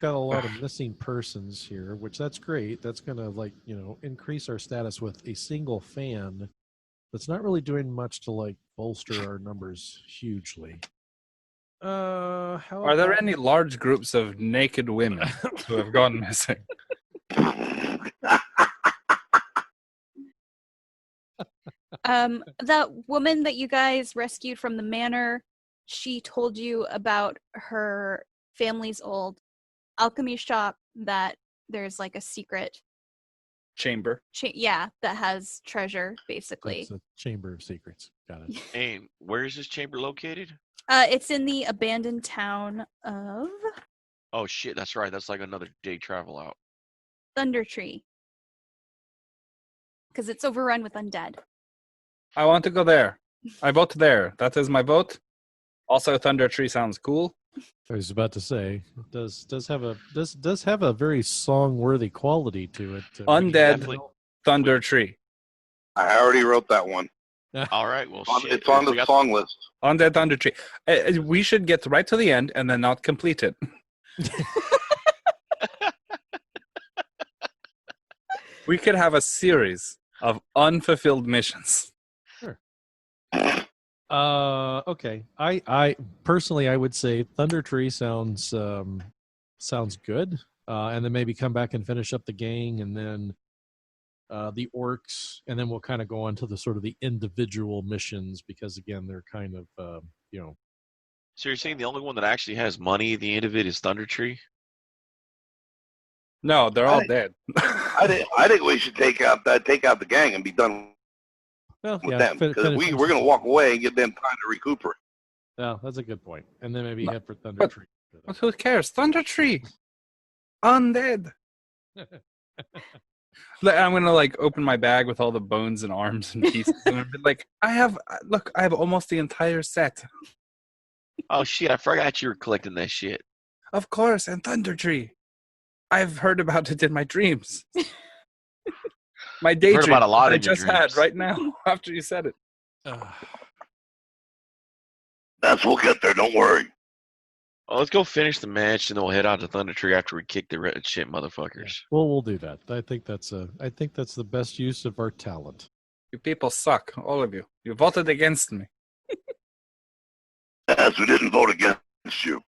[SPEAKER 4] Got a lot of missing persons here, which that's great. That's gonna increase our status with a single fan. That's not really doing much to bolster our numbers hugely.
[SPEAKER 6] Are there any large groups of naked women who have gone missing?
[SPEAKER 3] That woman that you guys rescued from the manor, she told you about her family's old alchemy shop, that there's a secret
[SPEAKER 6] Chamber.
[SPEAKER 3] that has treasure, basically.
[SPEAKER 4] It's a chamber of secrets. Got it.
[SPEAKER 7] Hey, where is this chamber located?
[SPEAKER 3] It's in the abandoned town of
[SPEAKER 7] Oh shit, that's right. That's like another day travel out.
[SPEAKER 3] Thunder Tree, because it's overrun with undead.
[SPEAKER 6] I want to go there. I vote there. That is my vote. Also, Thunder Tree sounds cool.
[SPEAKER 4] I was about to say, it does have a very song-worthy quality to it.
[SPEAKER 6] Undead Thunder Tree.
[SPEAKER 5] I already wrote that one.
[SPEAKER 7] All right, well, shit.
[SPEAKER 5] It's on the song list.
[SPEAKER 6] Undead Thunder Tree. We should get right to the end and then not complete it. We could have a series of unfulfilled missions.
[SPEAKER 4] Sure. Okay. I personally, I would say Thunder Tree sounds good. And then maybe come back and finish up the gang, and then the orcs, and then we'll kind of go on to the sort of the individual missions, because again, they're kind of
[SPEAKER 7] So you're saying the only one that actually has money at the end of it is Thunder Tree?
[SPEAKER 6] No, they're all dead.
[SPEAKER 5] I think we should take out the gang and be done with them, because we're going to walk away and give them time to recuperate.
[SPEAKER 4] Yeah, that's a good point. And then maybe head for Thunder Tree.
[SPEAKER 6] But who cares? Thunder Tree. Undead. I'm going to open my bag with all the bones and arms and pieces, and I'm like, I have almost the entire set.
[SPEAKER 7] Oh shit, I forgot you were collecting that shit.
[SPEAKER 6] Of course, and Thunder Tree. I've heard about it in my dreams. My daydream.
[SPEAKER 7] Heard about a lot
[SPEAKER 6] I
[SPEAKER 7] in your
[SPEAKER 6] just had
[SPEAKER 7] dreams.
[SPEAKER 6] right now after you said it.
[SPEAKER 5] We'll get there. Don't worry.
[SPEAKER 7] Well, let's go finish the match, and then we'll head out to Thunder Tree after we kick the red shit motherfuckers.
[SPEAKER 4] Well, we'll do that. I think that's the best use of our talent.
[SPEAKER 6] You people suck, all of you. You voted against me.
[SPEAKER 5] Yes, we didn't vote against you.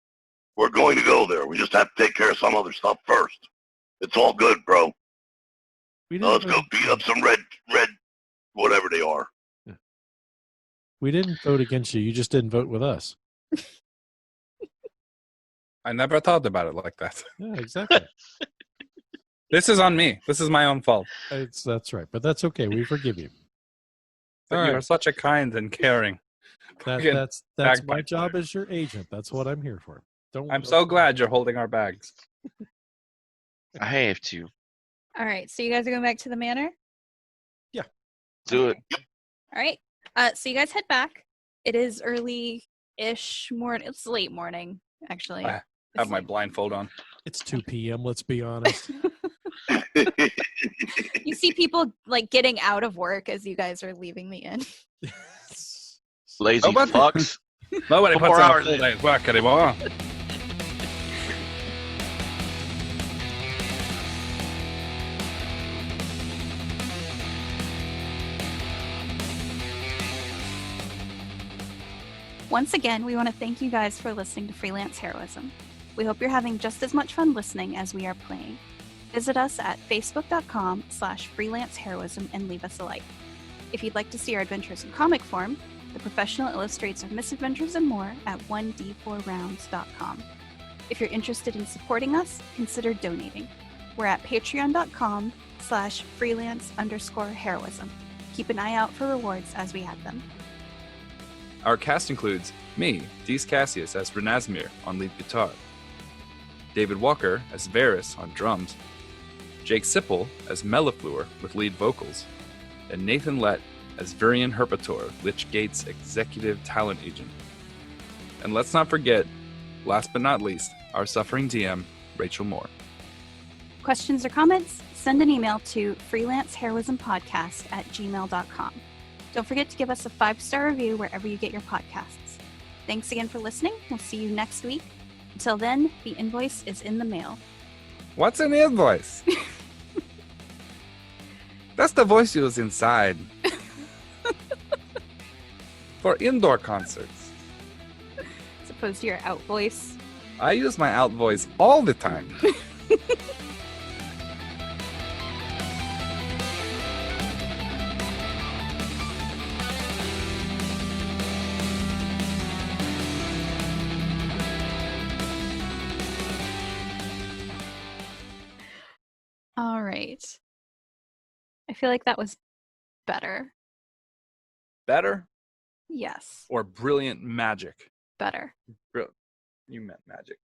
[SPEAKER 5] We're going to go there. We just have to take care of some other stuff first. It's all good, bro. Now let's go beat up some red, whatever they are.
[SPEAKER 4] We didn't vote against you. You just didn't vote with us.
[SPEAKER 6] I never thought about it like that.
[SPEAKER 4] Yeah, exactly.
[SPEAKER 6] This is on me. This is my own fault.
[SPEAKER 4] That's right, but that's okay. We forgive you.
[SPEAKER 6] But you are such a kind and caring.
[SPEAKER 4] That's my job as your agent. That's what I'm here for.
[SPEAKER 6] I'm so glad you're holding our bags.
[SPEAKER 7] I have to.
[SPEAKER 3] All right, so you guys are going back to the manor?
[SPEAKER 4] Yeah.
[SPEAKER 7] Do it.
[SPEAKER 3] All right. So you guys head back. It is early-ish morning. It's late morning, actually.
[SPEAKER 6] I have my blindfold on.
[SPEAKER 4] It's 2 p.m., let's be honest.
[SPEAKER 3] You see people getting out of work as you guys are leaving the inn.
[SPEAKER 7] Lazy fucks.
[SPEAKER 6] Nobody puts
[SPEAKER 7] 4
[SPEAKER 6] out
[SPEAKER 7] hours
[SPEAKER 6] a full day's work anymore.
[SPEAKER 3] Once again, we want to thank you guys for listening to Freelance Heroism. We hope you're having just as much fun listening as we are playing. Visit us at facebook.com/freelanceheroism and leave us a like. If you'd like to see our adventures in comic form, the professional illustrates our misadventures and more at 1d4rounds.com. If you're interested in supporting us, consider donating. We're at patreon.com/freelance_heroism. Keep an eye out for rewards as we add them.
[SPEAKER 6] Our cast includes me, Dees Cassius, as Renasmir on lead guitar, David Walker as Varys on drums, Jake Sipple as Mellifluor with lead vocals, and Nathan Lett as Virian Herpator, Lich Gate's executive talent agent. And let's not forget Last but not least, our suffering DM, Rachel Moore.
[SPEAKER 3] Questions or comments? Send an email to freelanceheroismpodcast@gmail.com. Don't forget to give us a 5-star review wherever you get your podcasts. Thanks again for listening. We'll see you next week. Until then, the invoice is in the mail.
[SPEAKER 6] What's an invoice? That's the voice you use inside. For indoor concerts.
[SPEAKER 3] As opposed to your out voice.
[SPEAKER 6] I use my out voice all the time.
[SPEAKER 3] All right. I feel like that was better.
[SPEAKER 6] Better
[SPEAKER 3] Yes,
[SPEAKER 6] or brilliant magic?
[SPEAKER 3] better.
[SPEAKER 6] You meant magic.